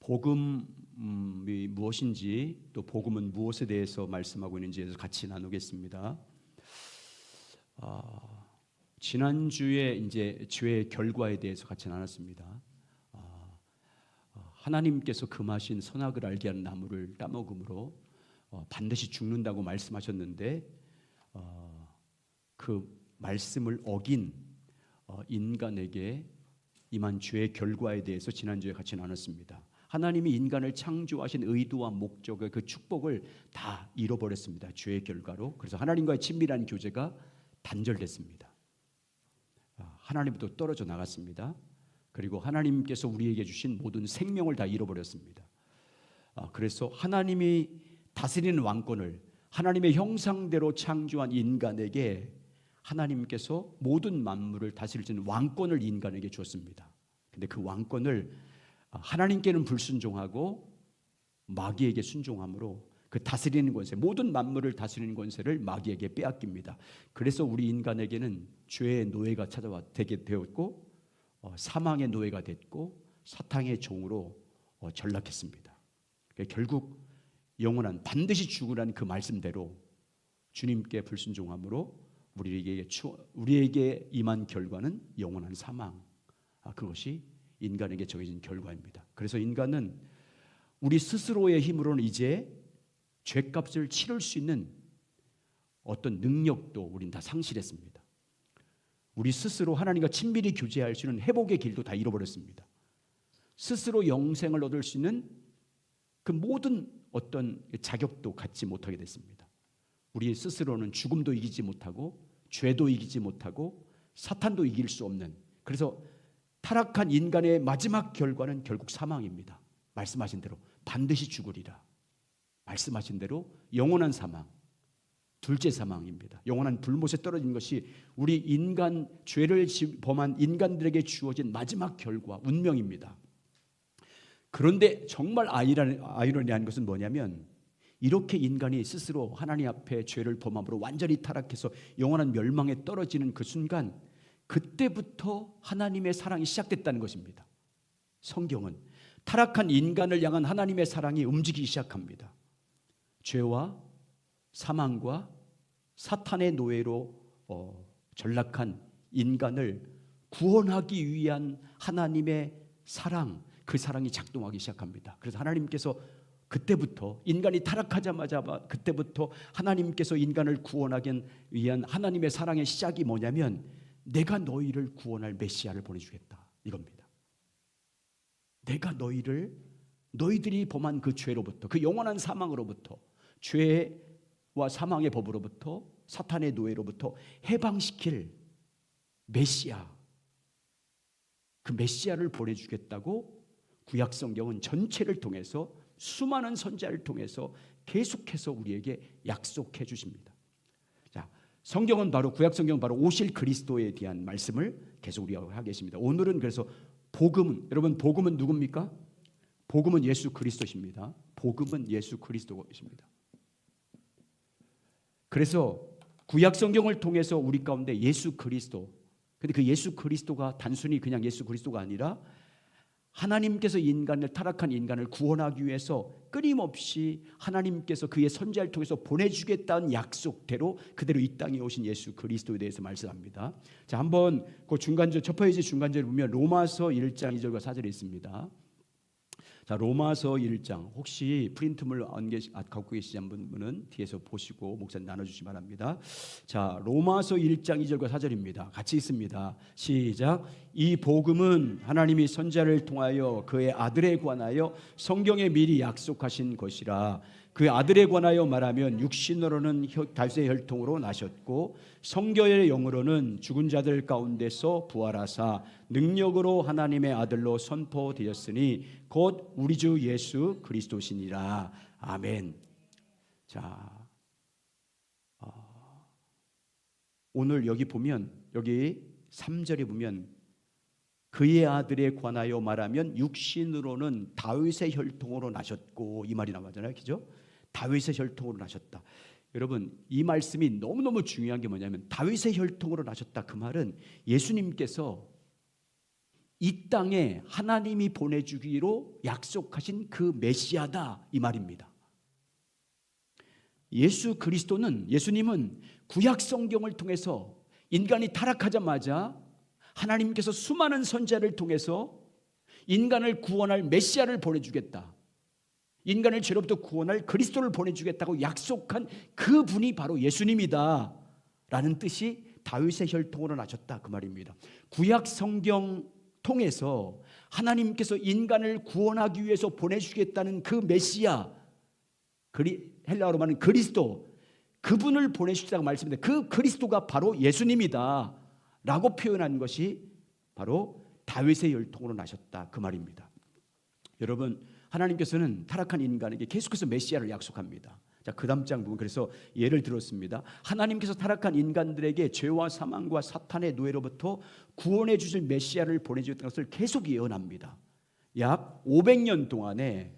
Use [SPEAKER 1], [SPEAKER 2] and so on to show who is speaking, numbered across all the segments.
[SPEAKER 1] 복음이 무엇인지 또 복음은 무엇에 대해서 말씀하고 있는지에 서 같이 나누겠습니다. 지난주에 이제 죄의 결과에 대해서 같이 나눴습니다. 하나님께서 금하신 선악을 알게 하는 나무를 따먹음으로 반드시 죽는다고 말씀하셨는데 그 말씀을 어긴 인간에게 임한 죄의 결과에 대해서 지난주에 같이 나눴습니다. 하나님이 인간을 창조하신 의도와 목적의 그 축복을 다 잃어버렸습니다. 죄의 결과로. 그래서 하나님과의 친밀한 교제가 단절됐습니다. 하나님부터 떨어져 나갔습니다. 그리고 하나님께서 우리에게 주신 모든 생명을 다 잃어버렸습니다. 그래서 하나님이 다스리는 왕권을 하나님의 형상대로 창조한 인간에게 하나님께서 모든 만물을 다스릴 수 있는 왕권을 인간에게 주었습니다. 근데 그 왕권을 하나님께는 불순종하고 마귀에게 순종함으로 그 다스리는 권세, 모든 만물을 다스리는 권세를 마귀에게 빼앗깁니다. 그래서 우리 인간에게는 죄의 노예가 되게 되었고 사망의 노예가 됐고 사탄의 종으로 전락했습니다. 결국 영원한 반드시 죽으라는 그 말씀대로 주님께 불순종함으로 우리에게 임한 결과는 영원한 사망. 그것이 인간에게 정해진 결과입니다. 그래서 인간은 우리 스스로의 힘으로는 이제 죄값을 치를 수 있는 어떤 능력도 우린 다 상실했습니다. 우리 스스로 하나님과 친밀히 교제할 수 있는 회복의 길도 다 잃어버렸습니다. 스스로 영생을 얻을 수 있는 그 모든 어떤 자격도 갖지 못하게 됐습니다. 우리 스스로는 죽음도 이기지 못하고 죄도 이기지 못하고 사탄도 이길 수 없는, 그래서 타락한 인간의 마지막 결과는 결국 사망입니다. 말씀하신 대로 반드시 죽으리라. 말씀하신 대로 영원한 사망, 둘째 사망입니다. 영원한 불못에 떨어진 것이 우리 인간, 죄를 범한 인간들에게 주어진 마지막 결과, 운명입니다. 그런데 정말 아이러니한 것은 뭐냐면, 이렇게 인간이 스스로 하나님 앞에 죄를 범함으로 완전히 타락해서 영원한 멸망에 떨어지는 그 순간, 그때부터 하나님의 사랑이 시작됐다는 것입니다. 성경은 타락한 인간을 향한 하나님의 사랑이 움직이기 시작합니다. 죄와 사망과 사탄의 노예로 전락한 인간을 구원하기 위한 하나님의 사랑, 그 사랑이 작동하기 시작합니다. 그래서 하나님께서 그때부터, 인간이 타락하자마자 그때부터 하나님께서 인간을 구원하기 위한 하나님의 사랑의 시작이 뭐냐면, 내가 너희를 구원할 메시아를 보내주겠다, 이겁니다. 내가 너희들이 범한 그 죄로부터, 그 영원한 사망으로부터, 죄와 사망의 법으로부터, 사탄의 노예로부터 해방시킬 메시아, 그 메시아를 보내주겠다고 구약 성경은 전체를 통해서, 수많은 선지자를 통해서 계속해서 우리에게 약속해 주십니다. 자, 성경은 바로, 구약 성경은 바로 오실 그리스도에 대한 말씀을 계속 우리가 하겠습니다. 오늘은 그래서 여러분, 복음은 누굽니까? 복음은 예수 그리스도십니다. 복음은 예수 그리스도십니다. 그래서 구약 성경을 통해서 우리 가운데 예수 그리스도, 근데 그 예수 그리스도가 단순히 그냥 예수 그리스도가 아니라 하나님께서 타락한 인간을 구원하기 위해서 끊임없이 하나님께서 그의 선지자를 통해서 보내주겠다는 약속대로 그대로 이 땅에 오신 예수 그리스도에 대해서 말씀합니다. 자, 한번 그 첫 페이지 중간절을 보면 로마서 1장 2절과 4절에 있습니다. 자, 로마서 1장, 혹시 프린트물 갖고 계시지 않은 분은 뒤에서 보시고 목사님 나눠주시기 바랍니다. 자, 로마서 1장 2절과 4절입니다. 같이 있습니다. 시작. 이 복음은 하나님이 선지자를 통하여 그의 아들에 관하여 성경에 미리 약속하신 것이라. 그 아들에 관하여 말하면 육신으로는 다윗의 혈통으로 나셨고 성경의 영으로는 죽은 자들 가운데서 부활하사 능력으로 하나님의 아들로 선포되었으니 곧 우리 주 예수 그리스도시니라. 아멘. 자, 오늘 여기 보면, 여기 3절에 보면 그의 아들에 관하여 말하면 육신으로는 다윗의 혈통으로 나셨고, 이 말이 나오잖아요, 그죠? 다윗의 혈통으로 나셨다. 여러분, 이 말씀이 너무너무 중요한 게 뭐냐면, 다윗의 혈통으로 나셨다, 그 말은 예수님께서 이 땅에 하나님이 보내주기로 약속하신 그 메시아다 이 말입니다. 예수님은 구약 성경을 통해서 인간이 타락하자마자 하나님께서 수많은 선지자를 통해서 인간을 구원할 메시아를 보내주겠다, 인간을 죄로부터 구원할 그리스도를 보내주겠다고 약속한 그 분이 바로 예수님이다 라는 뜻이 다윗의 혈통으로 나셨다 그 말입니다. 구약 성경 통해서 하나님께서 인간을 구원하기 위해서 보내주겠다는 그 메시아, 헬라어로 말하는 그리스도, 그분을 보내주시다고 말씀합니다. 그 그리스도가 바로 예수님이다 라고 표현한 것이 바로 다윗의 혈통으로 나셨다 그 말입니다. 여러분, 하나님께서는 타락한 인간에게 계속해서 메시아를 약속합니다. 자, 그 다음 장 보면 그래서 예를 들었습니다. 하나님께서 타락한 인간들에게 죄와 사망과 사탄의 노예로부터 구원해 주실 메시아를 보내주겠다는 것을 계속 예언합니다. 약 500년 동안에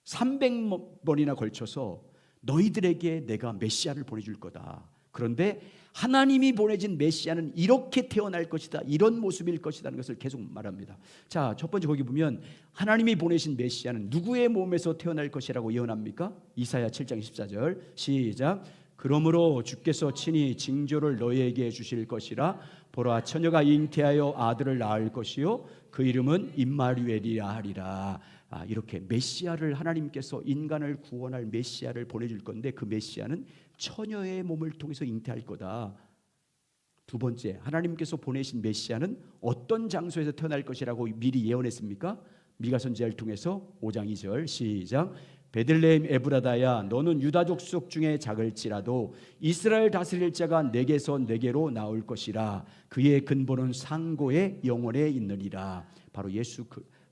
[SPEAKER 1] 300번이나 걸쳐서 너희들에게 내가 메시아를 보내줄 거다. 그런데 하나님이 보내진 메시아는 이렇게 태어날 것이다, 이런 모습일 것이라는 것을 계속 말합니다. 자, 첫 번째 거기 보면 하나님이 보내신 메시아는 누구의 몸에서 태어날 것이라고 예언합니까? 이사야 7장 14절 시작. 그러므로 주께서 친히 징조를 너희에게 주실 것이라. 보라, 처녀가 잉태하여 아들을 낳을 것이요 그 이름은 임마누엘이라 하리라. 이렇게 메시아를, 하나님께서 인간을 구원할 메시아를 보내줄 건데 그 메시아는 처녀의 몸을 통해서 잉태할 거다. 두 번째, 하나님께서 보내신 메시아는 어떤 장소에서 태어날 것이라고 미리 예언했습니까? 미가 선지자를 통해서 5장 2절 시작. 베들레헴 에브라다야, 너는 유다 족속 중에 작을지라도 이스라엘 다스릴 자가 내게서 내게로 나올 것이라. 그의 근본은 상고의 영원에 있느니라. 바로 예수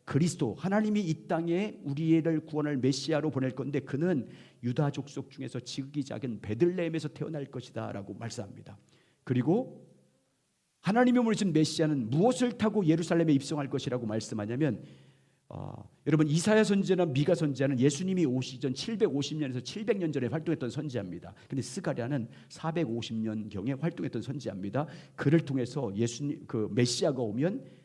[SPEAKER 1] 그리스도, 하나님이 이 땅에 우리를 구원할 메시아로 보낼 건데 그는 유다 족속 중에서 지극히 작은 베들레헴에서 태어날 것이다 라고 말씀합니다. 그리고 하나님이 보내신 메시아는 무엇을 타고 예루살렘에 입성할 것이라고 말씀하냐면, 여러분, 이사야 선지자나 미가 선지자는 예수님이 오시기 전 750년에서 700년 전에 활동했던 선지자입니다. 근데 스가랴는 450년경에 활동했던 선지자입니다. 그를 통해서 그 메시아가 오면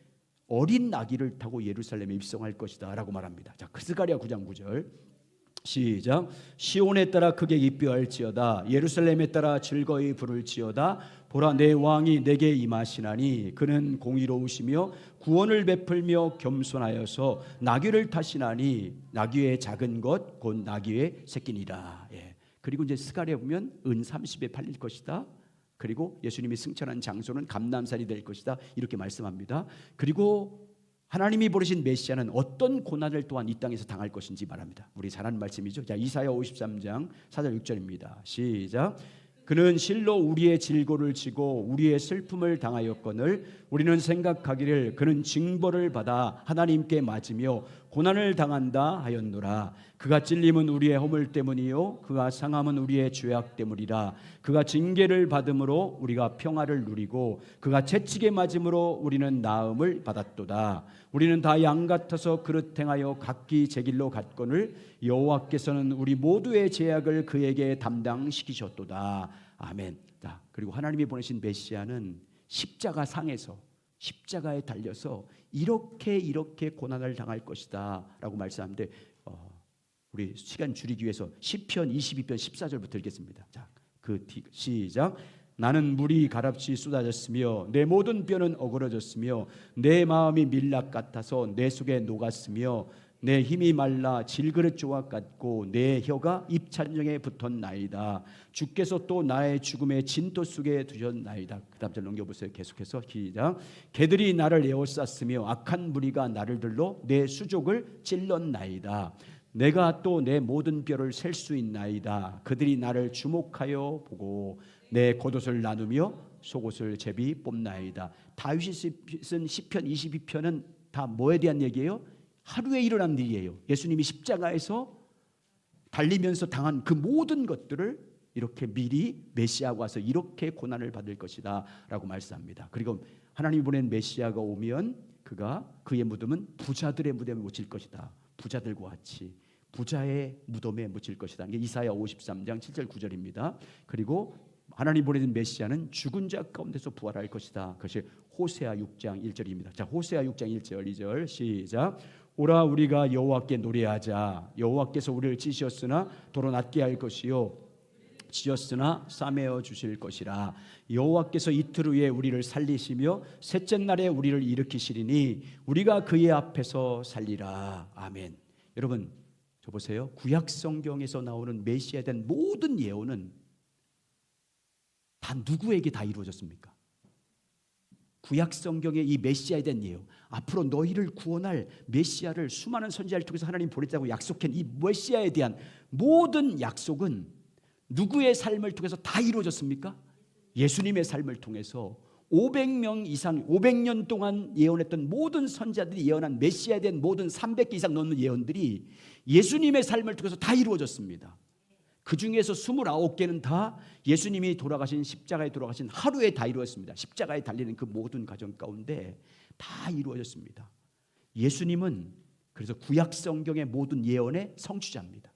[SPEAKER 1] 어린 나귀를 타고 예루살렘에 입성할 것이다 라고 말합니다. 자, 스가랴 9장 9절 시작. 시온에 따라 크게 기뻐할지어다. 예루살렘에 따라 즐거이 부를지어다. 보라, 내 왕이 내게 임하시나니 그는 공의로우시며 구원을 베풀며 겸손하여서 나귀를 타시나니 나귀의 작은 것 곧 나귀의 새끼니라. 그리고 이제 스가랴 보면 은 30에 팔릴 것이다. 그리고 예수님이 승천한 장소는 감람산이 될 것이다 이렇게 말씀합니다. 그리고 하나님이 보내신 메시아는 어떤 고난을 또한 이 땅에서 당할 것인지 말합니다. 우리 잘 아는 말씀이죠. 자, 이사야 53장 4절 6절입니다. 시작. 그는 실로 우리의 질고를 지고 우리의 슬픔을 당하였거늘 우리는 생각하기를 그는 징벌을 받아 하나님께 맞으며 고난을 당한다 하였노라. 그가 찔림은 우리의 허물 때문이요 그가 상함은 우리의 죄악 때문이라. 그가 징계를 받음으로 우리가 평화를 누리고 그가 채찍에 맞음으로 우리는 나음을 받았도다. 우리는 다 양 같아서 그릇 행하여 각기 제 길로 갔거늘 여호와께서는 우리 모두의 죄악을 그에게 담당시키셨도다. 아멘. 자, 그리고 하나님이 보내신 메시아는 십자가 상에서, 십자가에 달려서 이렇게 고난을 당할 것이다 라고 말씀하는데, 우리 시간 줄이기 위해서 시편 22편 14절부터 읽겠습니다. 자, 시작. 나는 물이 가랍시 쏟아졌으며 내 모든 뼈는 어그러졌으며 내 마음이 밀락 같아서 내 속에 녹았으며 내 힘이 말라 질그릇 조각 같고 내 혀가 입찬정에 붙었나이다. 주께서 또 나의 죽음의 진토 속에 두셨나이다. 그 다음 절 넘겨보세요. 계속해서 시작. 개들이 나를 에워쌌으며 악한 무리가 나를 들러 내 수족을 찔렀나이다. 내가 또 내 모든 뼈를 셀 수 있나이다. 그들이 나를 주목하여 보고 내 겉옷을 나누며 속옷을 제비 뽑나이다. 다윗이 쓴 시편 22편은 다 뭐에 대한 얘기예요? 하루에 일어난 일이에요. 예수님이 십자가에서 달리면서 당한 그 모든 것들을 이렇게 미리 메시아가 와서 이렇게 고난을 받을 것이다 라고 말씀합니다. 그리고 하나님이 보낸 메시아가 오면 그의 무덤은 부자들의 무덤에 묻힐 것이다. 부자들과 같이 부자의 무덤에 묻힐 것이다. 이게 이사야 53장 7절 9절입니다. 그리고 하나님 보내준 메시아는 죽은 자 가운데서 부활할 것이다. 그것이 호세아 6장 1절입니다. 자, 호세아 6장 1절 2절 시작. 오라 우리가 여호와께 노래하자. 여호와께서 우리를 찌셨으나 도로 낮게 할 것이요 지었으나 싸매어 주실 것이라. 여호와께서 이틀 후에 우리를 살리시며 셋째 날에 우리를 일으키시리니 우리가 그의 앞에서 살리라. 아멘. 여러분, 저 보세요. 구약 성경에서 나오는 메시아에 대한 모든 예언은 다 누구에게 다 이루어졌습니까? 구약 성경의 이 메시아에 대한 예언, 앞으로 너희를 구원할 메시아를 수많은 선지자를 통해서 하나님 보냈다고 약속한 이 메시아에 대한 모든 약속은 누구의 삶을 통해서 다 이루어졌습니까? 예수님의 삶을 통해서 500명 이상 500년 동안 예언했던 모든 선지자들이 예언한 메시아에 대한 모든 300개 이상 넘는 예언들이 예수님의 삶을 통해서 다 이루어졌습니다. 그 중에서 29개는 다 예수님이 돌아가신 십자가에 돌아가신 하루에 다 이루어졌습니다. 십자가에 달리는 그 모든 과정 가운데 다 이루어졌습니다. 예수님은 그래서 구약 성경의 모든 예언의 성취자입니다.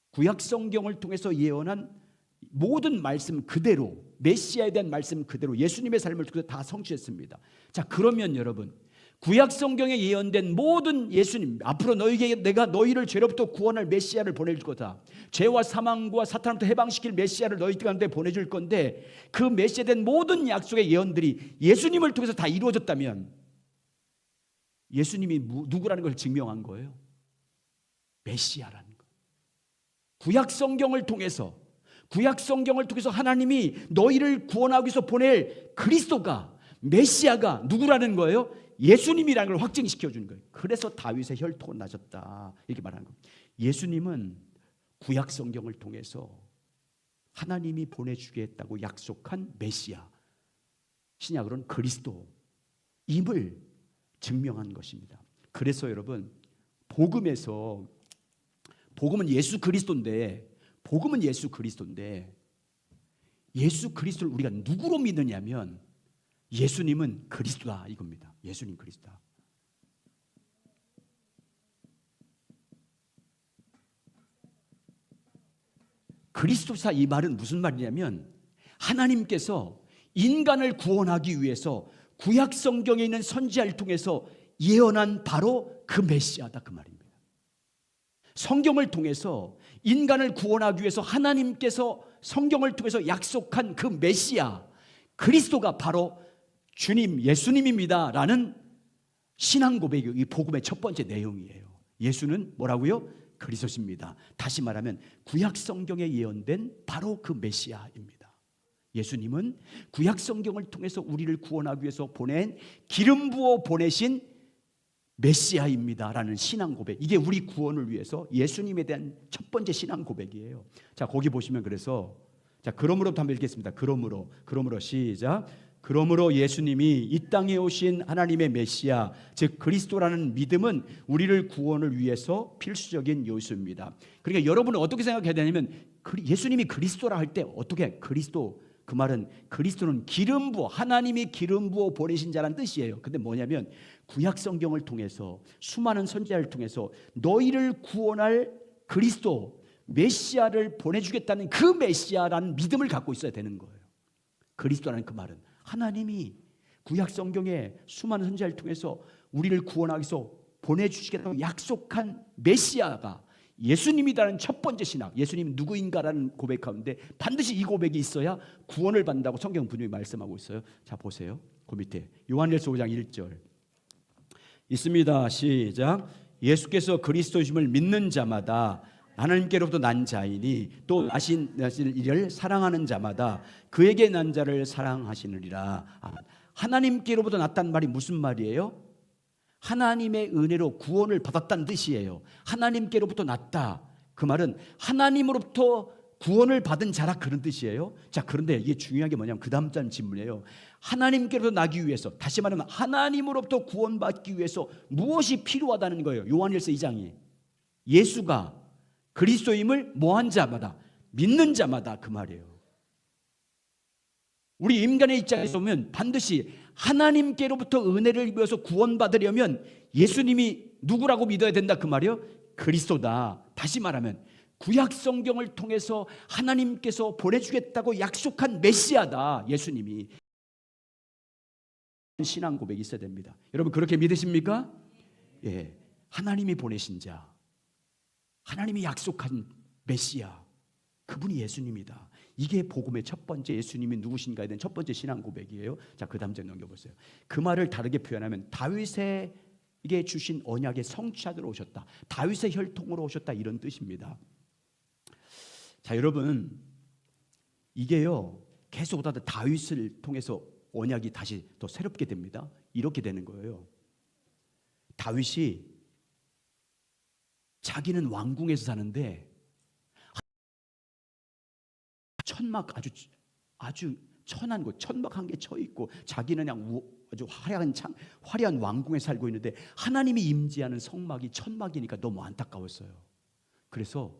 [SPEAKER 1] 구약 성경을 통해서 예언한 모든 말씀 그대로, 메시아에 대한 말씀 그대로 예수님의 삶을 통해서 다 성취했습니다. 자, 그러면 여러분, 구약 성경에 예언된 모든 예수님, 앞으로 너희에게 내가 너희를 죄로부터 구원할 메시아를 보내줄 거다. 죄와 사망과 사탄으로부터 해방시킬 메시아를 너희 가운데 보내줄 건데, 그 메시아에 대한 모든 약속의 예언들이 예수님을 통해서 다 이루어졌다면 예수님이 누구라는 걸 증명한 거예요. 메시아라는 거. 구약 성경을 통해서 하나님이 너희를 구원하기 위해서 보낼 그리스도가, 메시아가 누구라는 거예요? 예수님이라는 걸 확증시켜 주는 거예요. 그래서 다윗의 혈통은 나셨다 이렇게 말하는 거예요. 예수님은 구약 성경을 통해서 하나님이 보내주겠다고 약속한 메시아, 신약으로는 그리스도임을 증명한 것입니다. 그래서 여러분, 복음은 예수 그리스도인데 예수 그리스도를 우리가 누구로 믿느냐면 예수님은 그리스도다 이겁니다. 예수님 그리스도다. 그리스도사 이 말은 무슨 말이냐면 하나님께서 인간을 구원하기 위해서 구약 성경에 있는 선지자를 통해서 예언한 바로 그 메시아다 그 말입니다. 성경을 통해서 인간을 구원하기 위해서 하나님께서 성경을 통해서 약속한 그 메시아 그리스도가 바로 주님 예수님입니다 라는 신앙 고백이 이 복음의 첫 번째 내용이에요. 예수는 뭐라고요? 그리스도십니다. 다시 말하면 구약 성경에 예언된 바로 그 메시아입니다. 예수님은 구약 성경을 통해서 우리를 구원하기 위해서 보낸 기름 부어 보내신 메시아입니다 라는 신앙 고백, 이게 우리 구원을 위해서 예수님에 대한 첫 번째 신앙 고백이에요. 자, 거기 보시면 그래서 자, 그러므로부터 한번 읽겠습니다. 그러므로 시작. 그러므로 예수님이 이 땅에 오신 하나님의 메시아 즉 그리스도라는 믿음은 우리를 구원을 위해서 필수적인 요소입니다. 그러니까 여러분은 어떻게 생각해야 되냐면 예수님이 그리스도라 할 때 어떻게 그리스도, 그 말은 그리스도는 기름 부어, 하나님이 기름 부어 보내신 자란 뜻이에요. 근데 뭐냐면 구약 성경을 통해서 수많은 선지자를 통해서 너희를 구원할 그리스도 메시아를 보내주겠다는 그 메시아라는 믿음을 갖고 있어야 되는 거예요. 그리스도라는 그 말은 하나님이 구약 성경에 수많은 선지자를 통해서 우리를 구원하기 위해서 보내주시겠다고 약속한 메시아가 예수님이라는 첫 번째 신앙, 예수님이 누구인가라는 고백 가운데 반드시 이 고백이 있어야 구원을 받는다고 성경 분명히 말씀하고 있어요. 자, 보세요. 그 밑에 요한일서 5장 1절 있습니다. 시작. 예수께서 그리스도이심을 믿는 자마다 하나님께로부터 난 자이니 또 나신 이를 사랑하는 자마다 그에게 난 자를 사랑하시느니라. 하나님께로부터 났다는 말이 무슨 말이에요? 하나님의 은혜로 구원을 받았다는 뜻이에요. 하나님께로부터 났다, 그 말은 하나님으로부터 구원을 받은 자라 그런 뜻이에요. 자, 그런데 이게 중요한 게 뭐냐면 그 다음 장 질문이에요. 하나님께로부터 나기 위해서, 다시 말하면 하나님으로부터 구원받기 위해서 무엇이 필요하다는 거예요. 요한일서 2장이 예수가 그리스도임을 뭐한 자마다, 믿는 자마다 그 말이에요. 우리 인간의 입장에서 보면 반드시 하나님께로부터 은혜를 입어서 구원받으려면 예수님이 누구라고 믿어야 된다 그 말이에요. 그리스도다. 다시 말하면 구약 성경을 통해서 하나님께서 보내주겠다고 약속한 메시아다 예수님이. 신앙 고백이 있어야 됩니다. 여러분 그렇게 믿으십니까? 예, 하나님이 보내신 자, 하나님이 약속한 메시아, 그분이 예수님이다. 이게 복음의 첫 번째, 예수님이 누구신가에 대한 첫 번째 신앙 고백이에요. 자, 그 다음 장 넘겨보세요. 그 말을 다르게 표현하면 다윗에게 주신 언약의 성취자로 오셨다, 다윗의 혈통으로 오셨다, 이런 뜻입니다. 자, 여러분 이게요 계속 오다 다윗을 통해서 언약이 다시 더 새롭게 됩니다. 이렇게 되는 거예요. 다윗이 자기는 왕궁에서 사는데 천막, 아주 천한 곳, 천막 한 개 쳐 있고 자기는 그냥 아주 화려한 왕궁에 살고 있는데 하나님이 임재하는 성막이 천막이니까 너무 안타까웠어요. 그래서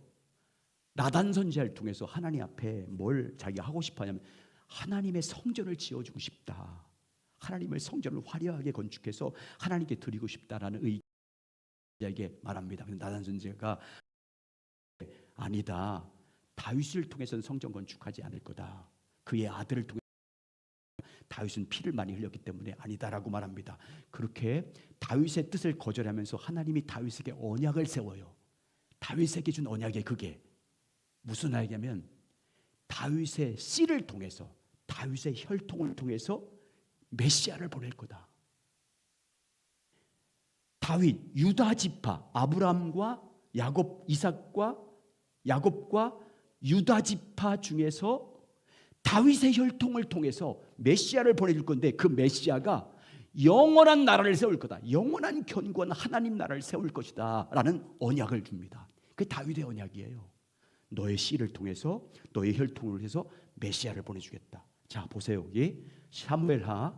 [SPEAKER 1] 나단 선지자를 통해서 하나님 앞에 뭘 자기가 하고 싶어 하냐면 하나님의 성전을 지어주고 싶다, 하나님의 성전을 화려하게 건축해서 하나님께 드리고 싶다라는 의지에게 말합니다. 근데 나단 선지자가 아니다, 다윗을 통해서는 성전 건축하지 않을 거다, 그의 아들을 통해 다윗은 피를 많이 흘렸기 때문에 아니다라고 말합니다. 그렇게 다윗의 뜻을 거절하면서 하나님이 다윗에게 언약을 세워요. 다윗에게 준 언약이 그게 무슨 언약이냐면 다윗의 씨를 통해서, 다윗의 혈통을 통해서 메시아를 보낼 거다. 다윗, 유다 지파, 아브라함과 야곱, 이삭과 야곱과 유다 지파 중에서 다윗의 혈통을 통해서 메시아를 보내줄 건데 그 메시아가 영원한 나라를 세울 거다, 영원한 견고한 하나님 나라를 세울 것이다 라는 언약을 줍니다. 그게 다윗의 언약이에요. 너의 씨를 통해서, 너의 혈통을 해서 메시아를 보내주겠다. 자, 보세요. 여기 사무엘하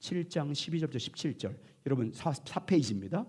[SPEAKER 1] 7장 12절부터 17절, 여러분 4페이지입니다.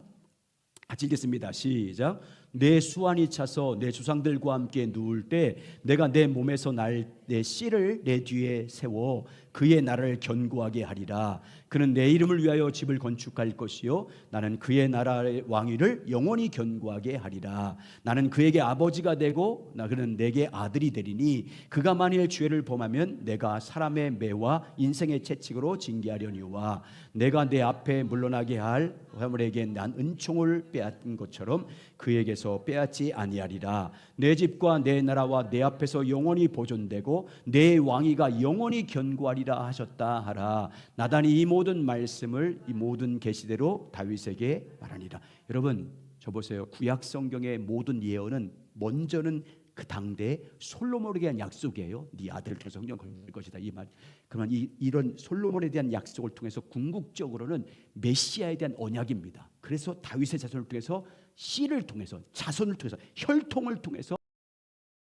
[SPEAKER 1] 같이 읽겠습니다. 시작. 내 수완이 차서 내 조상들과 함께 누울 때 내가 내 몸에서 내 씨를 내 뒤에 세워 그의 나라를 견고하게 하리라. 그는 내 이름을 위하여 집을 건축할 것이요 나는 그의 나라의 왕위를 영원히 견고하게 하리라. 나는 그에게 아버지가 되고 그는 내게 아들이 되리니 그가 만일 죄를 범하면 내가 사람의 매와 인생의 채찍으로 징계하려니와 내가 내 앞에 물러나게 할 화물에게 난 은총을 빼앗은 것처럼 그에게서 빼앗지 아니하리라. 내 집과 내 나라와 내 앞에서 영원히 보존되고 내 왕위가 영원히 견고하리라 하셨다 하라. 나단이 이 모든 말씀을 이 모든 계시대로 다윗에게 말하니라. 여러분 저 보세요. 구약 성경의 모든 예언은 먼저는 그 당대 솔로몬에 대한 약속이에요. 네 아들을 통해서 성전 건축할 것이다, 이 말. 그러면 이런 솔로몬에 대한 약속을 통해서 궁극적으로는 메시아에 대한 언약입니다. 그래서 다윗의 자손을 통해서, 씨를 통해서, 자손을 통해서, 혈통을 통해서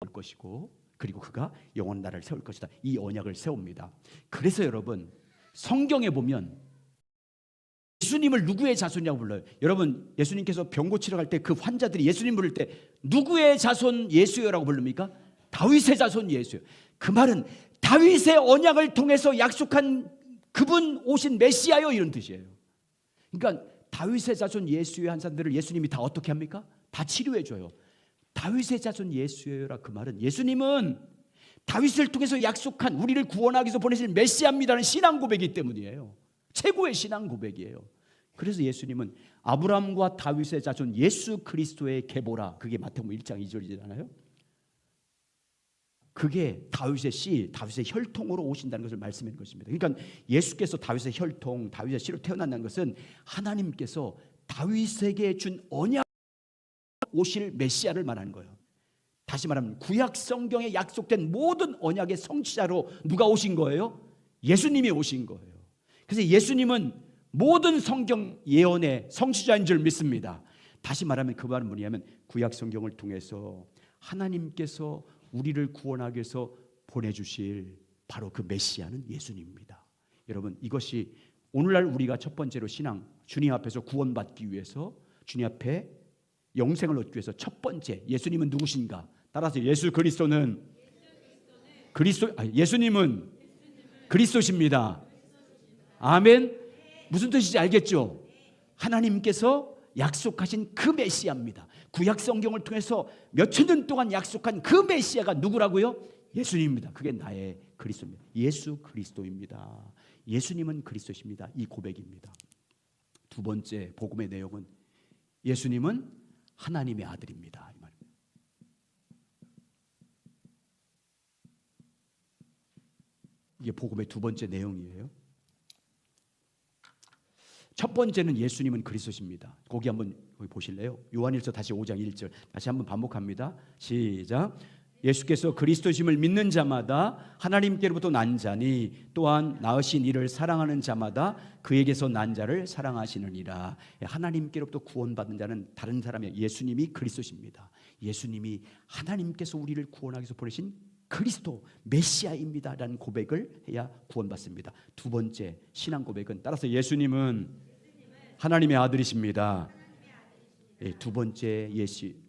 [SPEAKER 1] 올 것이고, 그리고 그가 영원한 나라를 세울 것이다, 이 언약을 세웁니다. 그래서 여러분 성경에 보면 예수님을 누구의 자손이라고 불러요? 여러분 예수님께서 병 고치러 갈 때 그 환자들이 예수님 부를 때 누구의 자손 예수여라고 부릅니까? 다윗의 자손 예수요. 그 말은 다윗의 언약을 통해서 약속한 그분 오신 메시아요, 이런 뜻이에요. 그러니까 다윗의 자손 예수의 한 사람들을 예수님이 다 어떻게 합니까? 다 치료해 줘요. 다윗의 자손 예수여라, 그 말은 예수님은 다윗을 통해서 약속한 우리를 구원하기 위해서 보내신 메시아입니다는 신앙 고백이기 때문이에요. 최고의 신앙 고백이에요. 그래서 예수님은 아브라함과 다윗의 자손 예수 그리스도의 계보라, 그게 마태복음 1장 2절이잖아요. 그게 다윗의 씨, 다윗의 혈통으로 오신다는 것을 말씀하는 것입니다. 그러니까 예수께서 다윗의 혈통, 다윗의 씨로 태어난다는 것은 하나님께서 다윗에게 준 언약 오실 메시아를 말하는 거예요. 다시 말하면 구약 성경에 약속된 모든 언약의 성취자로 누가 오신 거예요? 예수님이 오신 거예요. 그래서 예수님은 모든 성경 예언의 성취자인 줄 믿습니다. 다시 말하면 그 말은 뭐냐면 구약 성경을 통해서 하나님께서 우리를 구원하기 위해서 보내주실 바로 그 메시아는 예수님입니다. 여러분 이것이 오늘날 우리가 첫 번째로 신앙, 주님 앞에서 구원받기 위해서, 주님 앞에 영생을 얻기 위해서 첫 번째, 예수님은 누구신가? 따라서 예수 그리스도는 예수님은 그리스도십니다. 아멘. 무슨 뜻인지 알겠죠? 하나님께서 약속하신 그 메시아입니다. 구약 성경을 통해서 몇천 년 동안 약속한 그 메시아가 누구라고요? 예수님입니다. 그게 나의 그리스도입니다. 예수 그리스도입니다. 예수님은 그리스도십니다. 이 고백입니다. 두 번째 복음의 내용은 예수님은 하나님의 아들입니다. 이 말입니다. 이게 복음의 두 번째 내용이에요. 첫 번째는 예수님은 그리스도십니다. 거기 한번 보실래요? 요한일서 다시 5장 1절 다시 한번 반복합니다. 시작. 예수께서 그리스도심을 믿는 자마다 하나님께로부터 난 자니 또한 낳으신 이를 사랑하는 자마다 그에게서 난 자를 사랑하시느니라. 하나님께로부터 구원받은 자는 다른 사람이 예수님이 그리스도십니다. 예수님이 하나님께서 우리를 구원하기 위해서 보내신 그리스도 메시아입니다라는 고백을 해야 구원받습니다. 두 번째 신앙 고백은 따라서 예수님은 하나님의 아들이십니다. 두 번째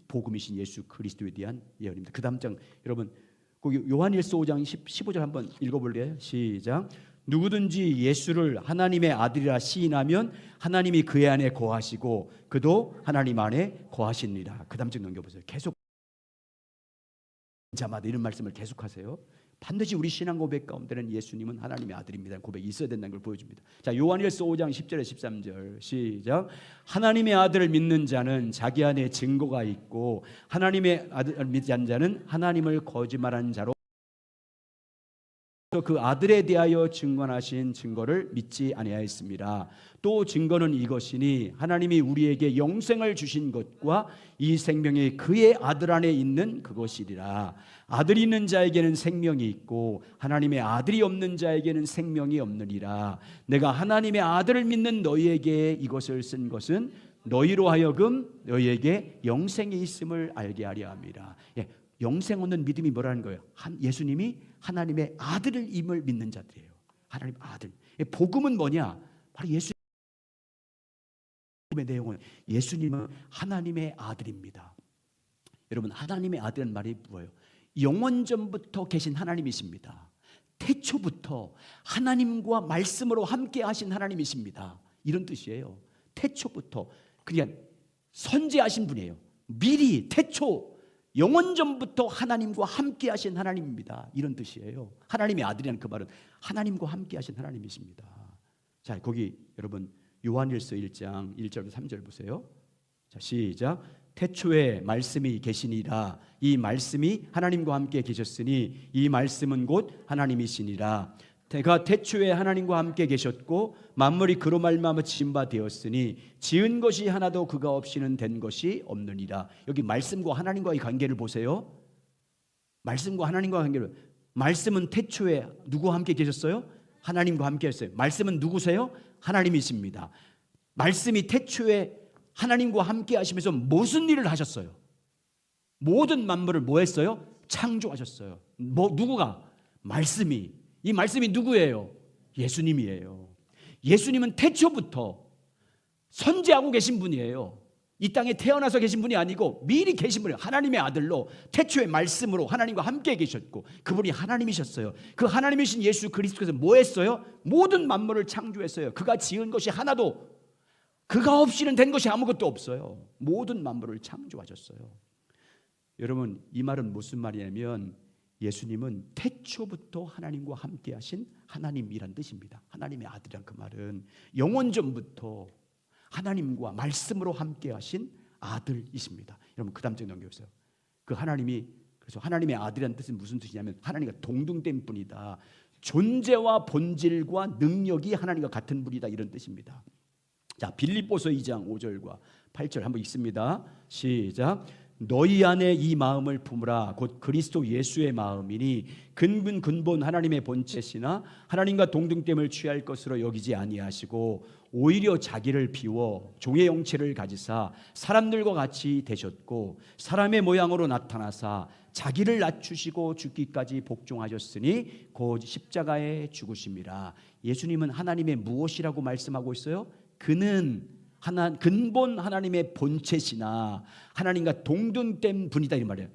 [SPEAKER 1] 복음이신 예수 그리스도에 대한 예언입니다. 그 다음 장 여러분 거기 요한일서 5장 15절 한번 읽어볼래요? 시작. 누구든지 예수를 하나님의 아들이라 시인하면 하나님이 그의 안에 거하시고 그도 하나님 안에 거하시니라. 그 다음 장 넘겨보세요. 계속 자마다 이런 말씀을 계속하세요. 반드시 우리 신앙 고백 가운데는 예수님은 하나님의 아들입니다 고백이 있어야 된다는 걸 보여줍니다. 자, 요한일서 5장 10절에 13절 시작. 하나님의 아들을 믿는 자는 자기 안에 증거가 있고 하나님의 아들을 믿지 않는 자는 하나님을 거짓말하는 자로 그 아들에 대하여 증언하신 증거를 믿지 아니하였습니다. 또 증거는 이것이니 하나님이 우리에게 영생을 주신 것과 이 생명이 그의 아들 안에 있는 그것이리라. 아들이 있는 자에게는 생명이 있고 하나님의 아들이 없는 자에게는 생명이 없느니라. 내가 하나님의 아들을 믿는 너희에게 이것을 쓴 것은 너희로 하여금 너희에게 영생이 있음을 알게 하려 함이라. 영생 얻는 믿음이 뭐라는 거예요? 예수님이 하나님의 아들임을 믿는 자들이에요. 하나님 아들. 복음은 뭐냐? 바로 예수님의 내용은 예수님은 하나님의 아들입니다. 여러분 하나님의 아들은 말이 뭐예요? 영원전부터 계신 하나님이십니다. 태초부터 하나님과 말씀으로 함께 하신 하나님이십니다. 이런 뜻이에요. 태초부터 그냥 선지하신 분이에요. 미리 태초 영원전부터 하나님과 함께 하신 하나님입니다. 이런 뜻이에요. 하나님의 아들이라는 그 말은 하나님과 함께 하신 하나님이십니다. 자, 거기 여러분 요한일서 1장 1절부터 3절 보세요. 자, 시작. 태초에 말씀이 계시니라. 이 말씀이 하나님과 함께 계셨으니 이 말씀은 곧 하나님이시니라. 그가 태초에 하나님과 함께 계셨고 만물이 그로 말미암아 지은 바 되었으니 지은 것이 하나도 그가 없이는 된 것이 없느니라. 여기 말씀과 하나님과의 관계를 보세요. 말씀과 하나님과의 관계를. 말씀은 태초에 누구와 함께 계셨어요? 하나님과 함께 했어요. 말씀은 누구세요? 하나님이십니다. 말씀이 태초에 하나님과 함께 하시면서 무슨 일을 하셨어요? 모든 만물을 뭐 했어요? 창조하셨어요. 누구가? 말씀이. 이 말씀이 누구예요? 예수님이에요. 예수님은 태초부터 선지하고 계신 분이에요. 이 땅에 태어나서 계신 분이 아니고 미리 계신 분이에요. 하나님의 아들로 태초의 말씀으로 하나님과 함께 계셨고 그분이 하나님이셨어요. 그 하나님이신 예수 그리스도께서 뭐 했어요? 모든 만물을 창조했어요. 그가 지은 것이 하나도 그가 없이는 된 것이 아무것도 없어요. 모든 만물을 창조하셨어요. 여러분 이 말은 무슨 말이냐면 예수님은 태초부터 하나님과 함께 하신 하나님이란 뜻입니다. 하나님의 아들이란 그 말은 영원전부터 하나님과 말씀으로 함께 하신 아들이십니다. 여러분 그 다음 장 넘겨보세요. 그 하나님이 그래서 하나님의 아들이란 뜻은 무슨 뜻이냐면 하나님과 동등된 분이다. 존재와 본질과 능력이 하나님과 같은 분이다 이런 뜻입니다. 자, 빌립보서 2장 5절과 8절 한번 읽습니다. 시작. 너희 안에 이 마음을 품으라. 곧 그리스도 예수의 마음이니 근본 하나님의 본체시나 하나님과 동등됨을 취할 것으로 여기지 아니하시고 오히려 자기를 비워 종의 형체를 가지사 사람들과 같이 되셨고 사람의 모양으로 나타나사 자기를 낮추시고 죽기까지 복종하셨으니 곧 십자가에 죽으심이라. 예수님은 하나님의 무엇이라고 말씀하고 있어요? 그는 근본 하나님의 본체시나 하나님과 동등된 분이다 이 말이에요.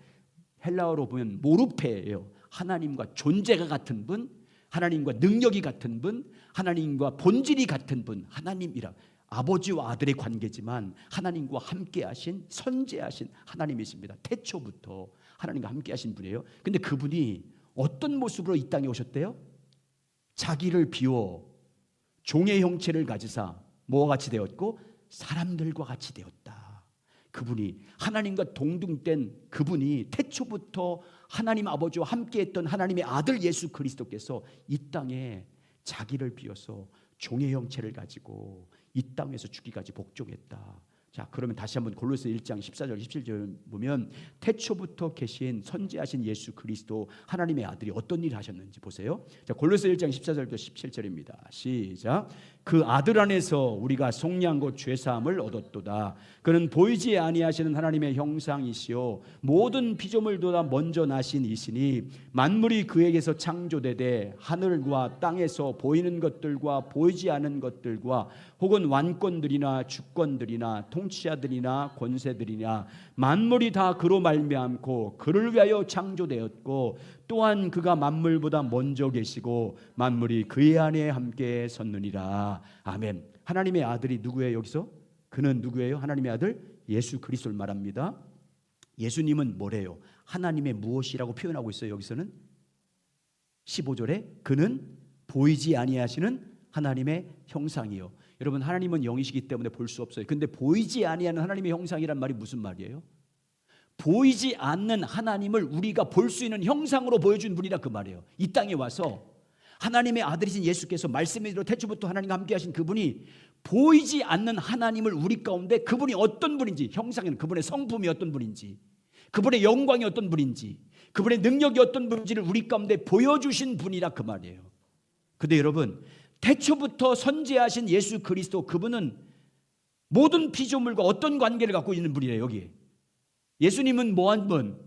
[SPEAKER 1] 헬라어로 보면 모르페예요. 하나님과 존재가 같은 분, 하나님과 능력이 같은 분, 하나님과 본질이 같은 분, 하나님이라. 아버지와 아들의 관계지만 하나님과 함께하신 선재하신 하나님이십니다. 태초부터 하나님과 함께하신 분이에요. 근데 그분이 어떤 모습으로 이 땅에 오셨대요? 자기를 비워 종의 형체를 가지사 뭐와 같이 되었고 사람들과 같이 되었다. 그분이 하나님과 동등된 그분이 태초부터 하나님 아버지와 함께했던 하나님의 아들 예수 그리스도께서 이 땅에 자기를 비워서 종의 형체를 가지고 이 땅에서 죽기까지 복종했다. 자, 그러면 다시 한번 골로새 1장 14절 17절 보면 태초부터 계신 선지하신 예수 그리스도 하나님의 아들이 어떤 일을 하셨는지 보세요. 자, 골로새 1장 14절부터 17절입니다. 시작. 그 아들 안에서 우리가 속량 곧 죄사함을 얻었도다. 그는 보이지 아니하시는 하나님의 형상이시요 모든 피조물보다 먼저 나신 이시니 만물이 그에게서 창조되되 하늘과 땅에서 보이는 것들과 보이지 않는 것들과 혹은 왕권들이나 주권들이나 통치자들이나 권세들이나 만물이 다 그로 말미암고 그를 위하여 창조되었고 또한 그가 만물보다 먼저 계시고 만물이 그의 안에 함께 섰느니라. 아멘. 하나님의 아들이 누구예요? 여기서 그는 누구예요? 하나님의 아들 예수 그리스도를 말합니다. 예수님은 뭐래요? 하나님의 무엇이라고 표현하고 있어요. 여기서는 15절에 그는 보이지 아니하시는 하나님의 형상이요. 여러분, 하나님은 영이시기 때문에 볼 수 없어요. 근데 보이지 아니하는 하나님의 형상이란 말이 무슨 말이에요? 보이지 않는 하나님을 우리가 볼 수 있는 형상으로 보여준 분이라 그 말이에요. 이 땅에 와서 하나님의 아들이신 예수께서 말씀대로 태초부터 하나님과 함께 하신 그분이 보이지 않는 하나님을 우리 가운데 그분이 어떤 분인지, 형상에는 그분의 성품이 어떤 분인지, 그분의 영광이 어떤 분인지, 그분의 능력이 어떤 분인지를 우리 가운데 보여주신 분이라 그 말이에요. 근데 여러분, 태초부터 선지하신 예수 그리스도 그분은 모든 피조물과 어떤 관계를 갖고 있는 분이에요. 여기 예수님은 뭐한 분?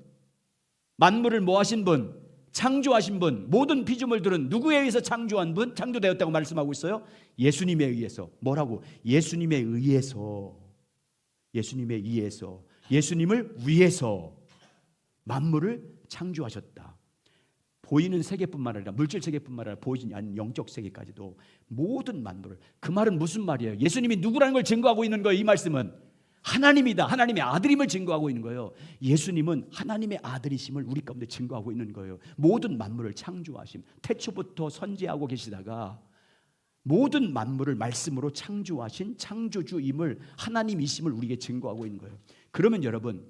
[SPEAKER 1] 만물을 뭐하신 분? 창조하신 분. 모든 피조물들은 누구에 의해서 창조한 분? 창조되었다고 말씀하고 있어요. 예수님에 의해서. 뭐라고? 예수님에 의해서. 예수님에 의해서. 예수님을 위해서 만물을 창조하셨다. 보이는 세계뿐만 아니라 물질 세계뿐만 아니라 보이지 않는 영적 세계까지도 모든 만물을. 그 말은 무슨 말이에요? 예수님이 누구라는 걸 증거하고 있는 거예요. 이 말씀은 하나님이다, 하나님의 아들임을 증거하고 있는 거예요. 예수님은 하나님의 아들이심을 우리 가운데 증거하고 있는 거예요. 모든 만물을 창조하심, 태초부터 선지하고 계시다가 모든 만물을 말씀으로 창조하신 창조주임을, 하나님이심을 우리에게 증거하고 있는 거예요. 그러면 여러분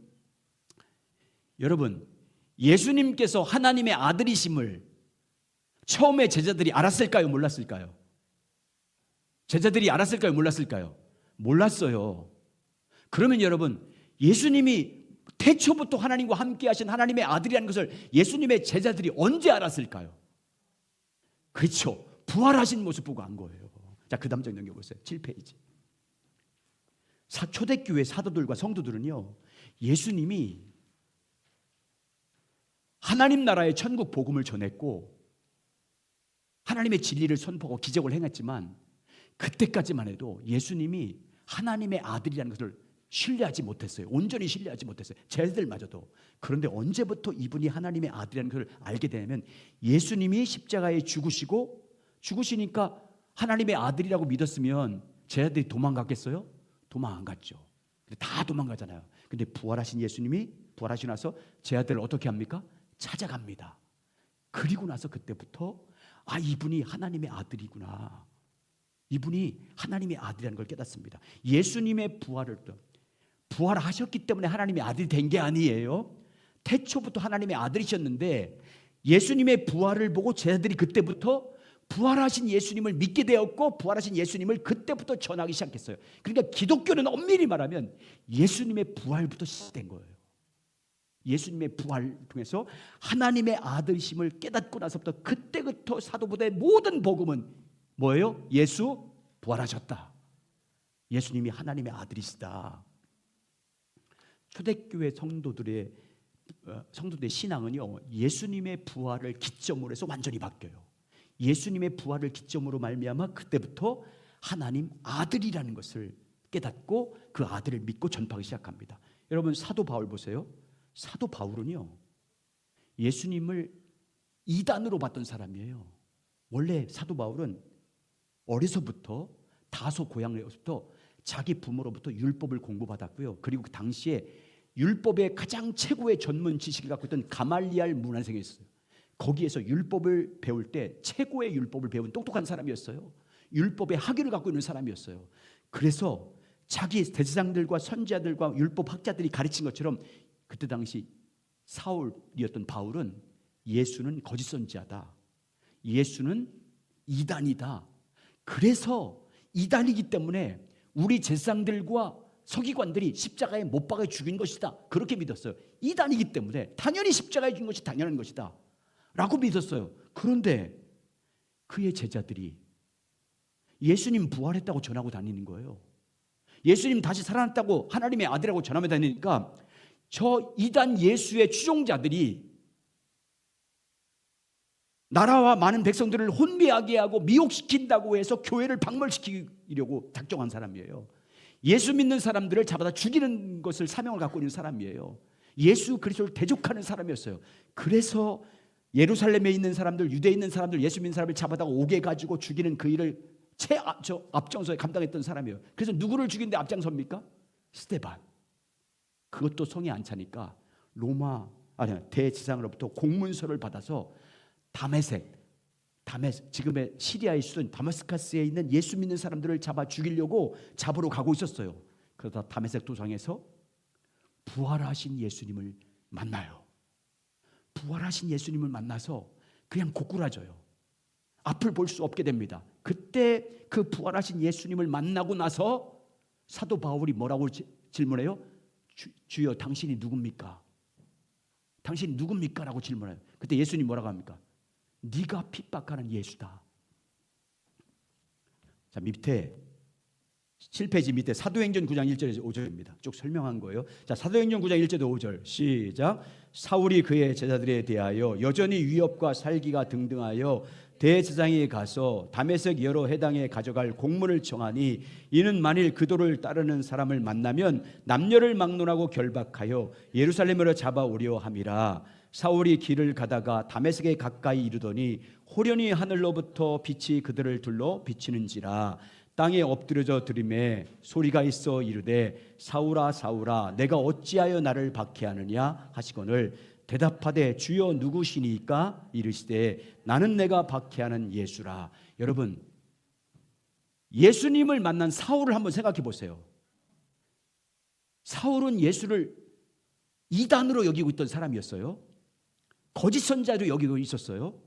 [SPEAKER 1] 예수님께서 하나님의 아들이심을 처음에 제자들이 알았을까요? 몰랐을까요? 제자들이 알았을까요? 몰랐을까요? 몰랐어요. 그러면 여러분, 예수님이 태초부터 하나님과 함께 하신 하나님의 아들이라는 것을 예수님의 제자들이 언제 알았을까요? 그렇죠. 부활하신 모습 보고 안 거예요. 자, 그 다음 장 넘겨보세요. 7페이지. 초대교회 사도들과 성도들은요, 예수님이 하나님 나라의 천국 복음을 전했고 하나님의 진리를 선포하고 기적을 행했지만 그때까지만 해도 예수님이 하나님의 아들이라는 것을 신뢰하지 못했어요. 온전히 신뢰하지 못했어요. 제자들마저도. 그런데 언제부터 이분이 하나님의 아들이라는 것을 알게 되냐면 예수님이 십자가에 죽으시니까 하나님의 아들이라고 믿었으면 제자들이 도망갔겠어요? 도망 안 갔죠. 다 도망가잖아요. 근데 부활하신 예수님이 부활하시고 나서 제자들을 어떻게 합니까? 찾아갑니다. 그리고 나서 그때부터 이분이 하나님의 아들이구나. 이분이 하나님의 아들이라는 걸 깨닫습니다. 예수님의 부활하셨기 때문에 하나님의 아들이 된 게 아니에요. 태초부터 하나님의 아들이셨는데 예수님의 부활을 보고 제자들이 그때부터 부활하신 예수님을 믿게 되었고 부활하신 예수님을 그때부터 전하기 시작했어요. 그러니까 기독교는 엄밀히 말하면 예수님의 부활부터 시작된 거예요. 예수님의 부활을 통해서 하나님의 아들이심을 깨닫고 나서부터 그때부터 사도부대의 모든 복음은 뭐예요? 예수 부활하셨다. 예수님이 하나님의 아들이시다. 초대교회 성도들의 신앙은요, 예수님의 부활을 기점으로 해서 완전히 바뀌어요. 예수님의 부활을 기점으로 말미암아 그때부터 하나님 아들이라는 것을 깨닫고 그 아들을 믿고 전파하기 시작합니다. 여러분, 사도 바울 보세요. 사도 바울은요, 예수님을 이단으로 봤던 사람이에요. 원래 사도 바울은 어려서부터 다소 고향에서부터 자기 부모로부터 율법을 공부받았고요. 그리고 그 당시에 율법의 가장 최고의 전문 지식을 갖고 있던 가말리알 문화생이었어요. 거기에서 율법을 배울 때 최고의 율법을 배운 똑똑한 사람이었어요. 율법의 학위를 갖고 있는 사람이었어요. 그래서 자기 대제사장들과 선지자들과 율법학자들이 가르친 것처럼 그때 당시 사울이었던 바울은 예수는 거짓 선지자다, 예수는 이단이다, 그래서 이단이기 때문에 우리 제사장들과 서기관들이 십자가에 못 박아 죽인 것이다, 그렇게 믿었어요. 이단이기 때문에 당연히 십자가에 죽인 것이 당연한 것이다 라고 믿었어요. 그런데 그의 제자들이 예수님 부활했다고 전하고 다니는 거예요. 예수님 다시 살아났다고 하나님의 아들이라고 전하며 다니니까 저 이단 예수의 추종자들이 나라와 많은 백성들을 혼미하게 하고 미혹시킨다고 해서 교회를 박멸시키려고 작정한 사람이에요. 예수 믿는 사람들을 잡아다 죽이는 것을 사명을 갖고 있는 사람이에요. 예수 그리스도를 대적하는 사람이었어요. 그래서 예루살렘에 있는 사람들, 유대에 있는 사람들, 예수 믿는 사람을 잡아다가 옥에 가지고 죽이는 그 일을 앞장서에 감당했던 사람이에요. 그래서 누구를 죽이는데 앞장섭니까? 스데반. 그것도 성에 안 차니까 대제사장으로부터 공문서를 받아서 다메섹, 지금의 시리아의 수도인 다마스커스에 있는 예수 믿는 사람들을 잡아 죽이려고 잡으러 가고 있었어요. 그러다 다메섹 도상에서 부활하신 예수님을 만나요. 부활하신 예수님을 만나서 그냥 고꾸라져요. 앞을 볼 수 없게 됩니다. 그때 그 부활하신 예수님을 만나고 나서 사도 바울이 뭐라고 질문해요? 주여 당신이 누굽니까? 당신이 누굽니까? 라고 질문해요. 그때 예수님 뭐라고 합니까? 네가 핍박하는 예수다. 자, 밑에 7페이지 밑에 사도행전 9장 1절에서 5절입니다. 쭉 설명한 거예요. 자, 사도행전 9장 1절에서 5절 시작. 사울이 그의 제자들에 대하여 여전히 위협과 살기가 등등하여 대제사장에 가서 다메섹 여러 회당에 가져갈 공문을 청하니 이는 만일 그도를 따르는 사람을 만나면 남녀를 막론하고 결박하여 예루살렘으로 잡아오려 함이라. 사울이 길을 가다가 다메섹에 가까이 이르더니 호련히 하늘로부터 빛이 그들을 둘러 비치는지라. 땅에 엎드려져 들음에 소리가 있어 이르되 사울아 사울아 내가 어찌하여 나를 박해하느냐 하시거늘 대답하되 주여 누구시니까 이르시되 나는 내가 박해하는 예수라. 여러분, 예수님을 만난 사울을 한번 생각해 보세요. 사울은 예수를 이단으로 여기고 있던 사람이었어요. 거짓 선자로 여기고 있었어요.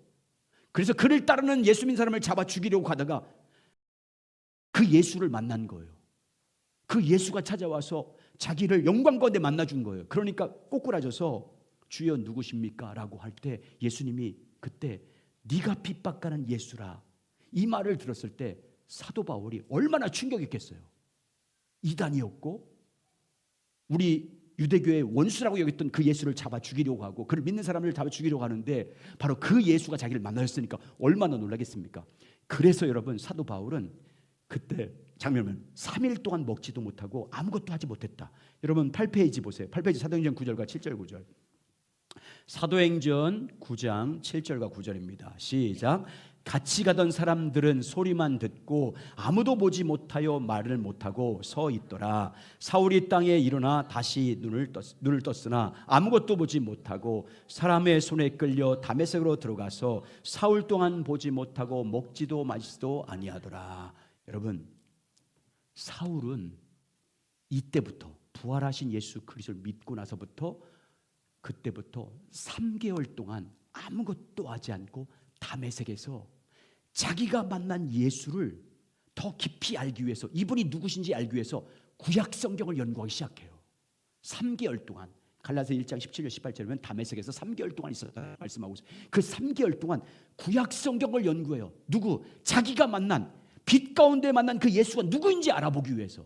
[SPEAKER 1] 그래서 그를 따르는 예수 믿는 사람을 잡아 죽이려고 가다가 그 예수를 만난 거예요. 그 예수가 찾아와서 자기를 영광 가운데 만나준 거예요. 그러니까 꼬꾸라져서 주여 누구십니까? 라고 할 때 예수님이 그때 네가 핍박하는 예수라, 이 말을 들었을 때 사도 바울이 얼마나 충격했겠어요. 이단이었고 우리 유대교의 원수라고 여겼던 그 예수를 잡아 죽이려고 하고 그를 믿는 사람을 잡아 죽이려고 하는데 바로 그 예수가 자기를 만나셨으니까 얼마나 놀라겠습니까? 그래서 여러분, 사도 바울은 그때 장면은 3일 동안 먹지도 못하고 아무것도 하지 못했다. 여러분 8페이지 보세요. 8페이지 사도행전 9절과 7절 9절. 사도행전 9장 7절과 9절입니다. 시작. 같이 가던 사람들은 소리만 듣고 아무도 보지 못하여 말을 못하고 서 있더라. 사울이 땅에 일어나 다시 눈을 떴으나 아무것도 보지 못하고 사람의 손에 끌려 다메섹으로 들어가서 사흘 동안 보지 못하고 먹지도 마시지도 아니하더라. 여러분, 사울은 이때부터 부활하신 예수 그리스도를 믿고 나서부터 그때부터 3개월 동안 아무것도 하지 않고 다메섹에서 자기가 만난 예수를 더 깊이 알기 위해서, 이분이 누구신지 알기 위해서 구약 성경을 연구하기 시작해요. 3개월 동안. 갈라디아 1장 17절 18절이면 다메섹에서 3개월 동안 있었다 말씀하고 있어요. 그 3개월 동안 구약 성경을 연구해요. 누구? 자기가 만난, 빛 가운데 만난 그 예수가 누구인지 알아보기 위해서.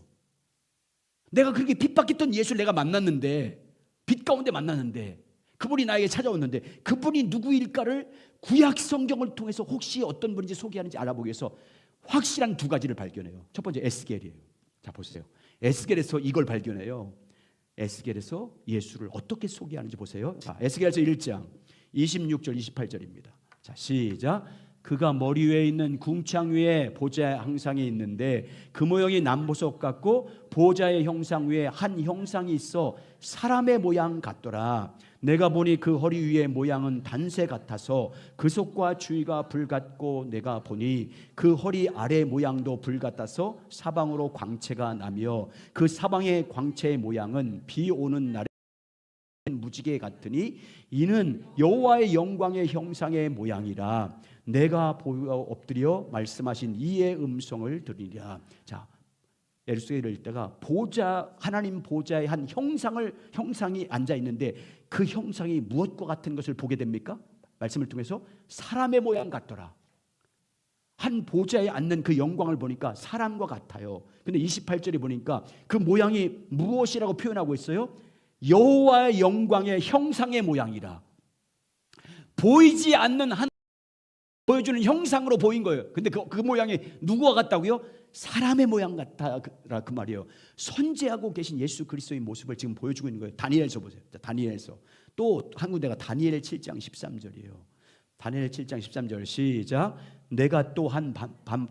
[SPEAKER 1] 내가 그렇게 핍박했던 예수를 내가 만났는데, 빛 가운데 만났는데, 그분이 나에게 찾아왔는데 그분이 누구일까를 구약 성경을 통해서 혹시 어떤 분인지 소개하는지 알아보기 위해서 확실한 2가지를 발견해요. 첫 번째 에스겔이에요. 자, 보세요. 에스겔에서 이걸 발견해요. 에스겔에서 예수를 어떻게 소개하는지 보세요. 자, 에스겔에서 1장 26절 28절입니다. 자, 시작. 그가 머리 위에 있는 궁창 위에 보좌 형상이 있는데 그 모양이 남보석 같고 보좌의 형상 위에 한 형상이 있어 사람의 모양 같더라. 내가 보니 그 허리 위의 모양은 단새 같아서 그 속과 주위가 불 같고 내가 보니 그 허리 아래 모양도 불 같아서 사방으로 광채가 나며 그 사방의 광채의 모양은 비 오는 날에 무지개 같으니 이는 여호와의 영광의 형상의 모양이라. 내가 보여 엎드려 말씀하신 이의 음성을 들으리라. 자, 에르사를 때가 보좌, 하나님 보좌의 한 형상이 앉아 있는데 그 형상이 무엇과 같은 것을 보게 됩니까? 말씀을 통해서 사람의 모양 같더라. 한 보좌에 앉는 그 영광을 보니까 사람과 같아요. 근데 28절에 보니까 그 모양이 무엇이라고 표현하고 있어요? 여호와의 영광의 형상의 모양이라. 보이지 않는 하나님 보여주는 형상으로 보인 거예요. 근데 그 모양이 누구와 같다고요? 사람의 모양 같다라 그 말이에요. 선지하고 계신 예수 그리스도의 모습을 지금 보여주고 있는 거예요. 다니엘서 보세요. 다니엘서 또 한 군데가 다니엘 7장 13절이에요. 다니엘 7장 13절 시작. 내가 또 한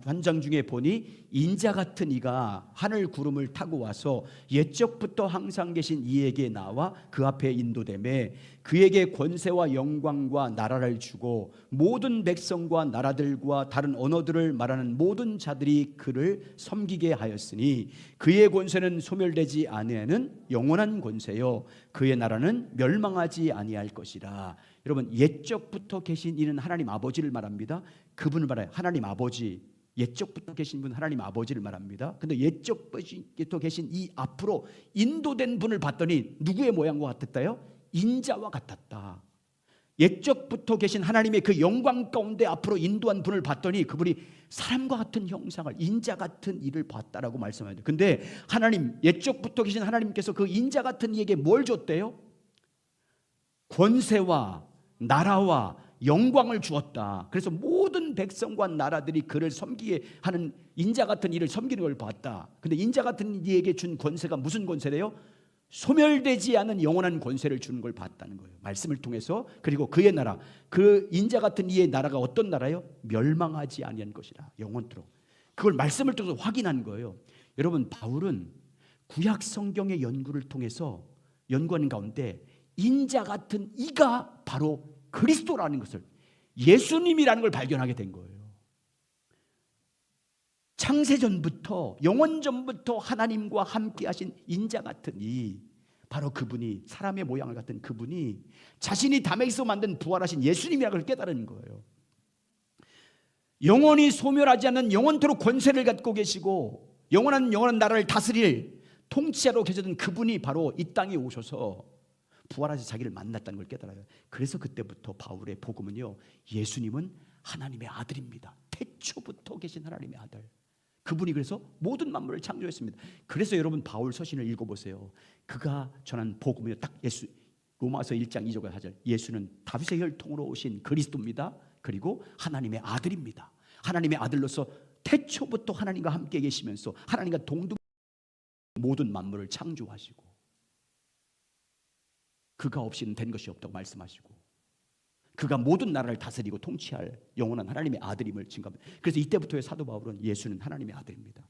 [SPEAKER 1] 환장 중에 보니 인자 같은 이가 하늘 구름을 타고 와서 옛적부터 항상 계신 이에게 나와 그 앞에 인도되매 그에게 권세와 영광과 나라를 주고 모든 백성과 나라들과 다른 언어들을 말하는 모든 자들이 그를 섬기게 하였으니 그의 권세는 소멸되지 아니하는 영원한 권세요 그의 나라는 멸망하지 아니할 것이라. 여러분, 옛적부터 계신 이는 하나님 아버지를 말합니다. 그분을 말해요. 하나님 아버지, 옛적부터 계신 분 하나님 아버지를 말합니다. 근데 옛적부터 계신 이 앞으로 인도된 분을 봤더니 누구의 모양과 같았다요? 인자와 같았다. 옛적부터 계신 하나님의 그 영광 가운데 앞으로 인도한 분을 봤더니 그분이 사람과 같은 형상을, 인자 같은 이를 봤다라고 말씀합니다. 근데 하나님, 옛적부터 계신 하나님께서 그 인자 같은 이에게 뭘 줬대요? 권세와 나라와 영광을 주었다. 그래서 모든 백성과 나라들이 그를 섬기게 하는 인자 같은 이를 섬기는 걸 봤다. 근데 인자 같은 이에게 준 권세가 무슨 권세래요? 소멸되지 않은 영원한 권세를 주는 걸 봤다는 거예요. 말씀을 통해서. 그리고 그의 나라, 그 인자 같은 이의 나라가 어떤 나라요? 멸망하지 아니한 것이라. 영원토록. 그걸 말씀을 통해서 확인한 거예요. 여러분, 바울은 구약 성경의 연구를 통해서 연구하는 가운데 인자 같은 이가 바로 그리스도라는 것을, 예수님이라는 걸 발견하게 된 거예요. 창세전부터, 영원전부터 하나님과 함께 하신 인자 같은 이, 바로 그분이, 사람의 모양을 갖던 그분이 자신이 담에서 만든 부활하신 예수님이라는 걸 깨달은 거예요. 영원히 소멸하지 않는 영원토록 권세를 갖고 계시고 영원한 나라를 다스릴 통치하러 계셨던 그분이 바로 이 땅에 오셔서 부활하신 자기를 만났다는 걸 깨달아요. 그래서 그때부터 바울의 복음은요, 예수님은 하나님의 아들입니다. 태초부터 계신 하나님의 아들. 그분이 그래서 모든 만물을 창조했습니다. 그래서 여러분, 바울 서신을 읽어보세요. 그가 전한 복음은요, 딱 예수, 로마서 1장 2절과 4절. 예수는 다윗의 혈통으로 오신 그리스도입니다. 그리고 하나님의 아들입니다. 하나님의 아들로서 태초부터 하나님과 함께 계시면서 하나님과 동등 모든 만물을 창조하시고 그가 없이는 된 것이 없다고 말씀하시고 그가 모든 나라를 다스리고 통치할 영원한 하나님의 아들임을 증거합니다. 그래서 이때부터의 사도 바울은 예수는 하나님의 아들입니다.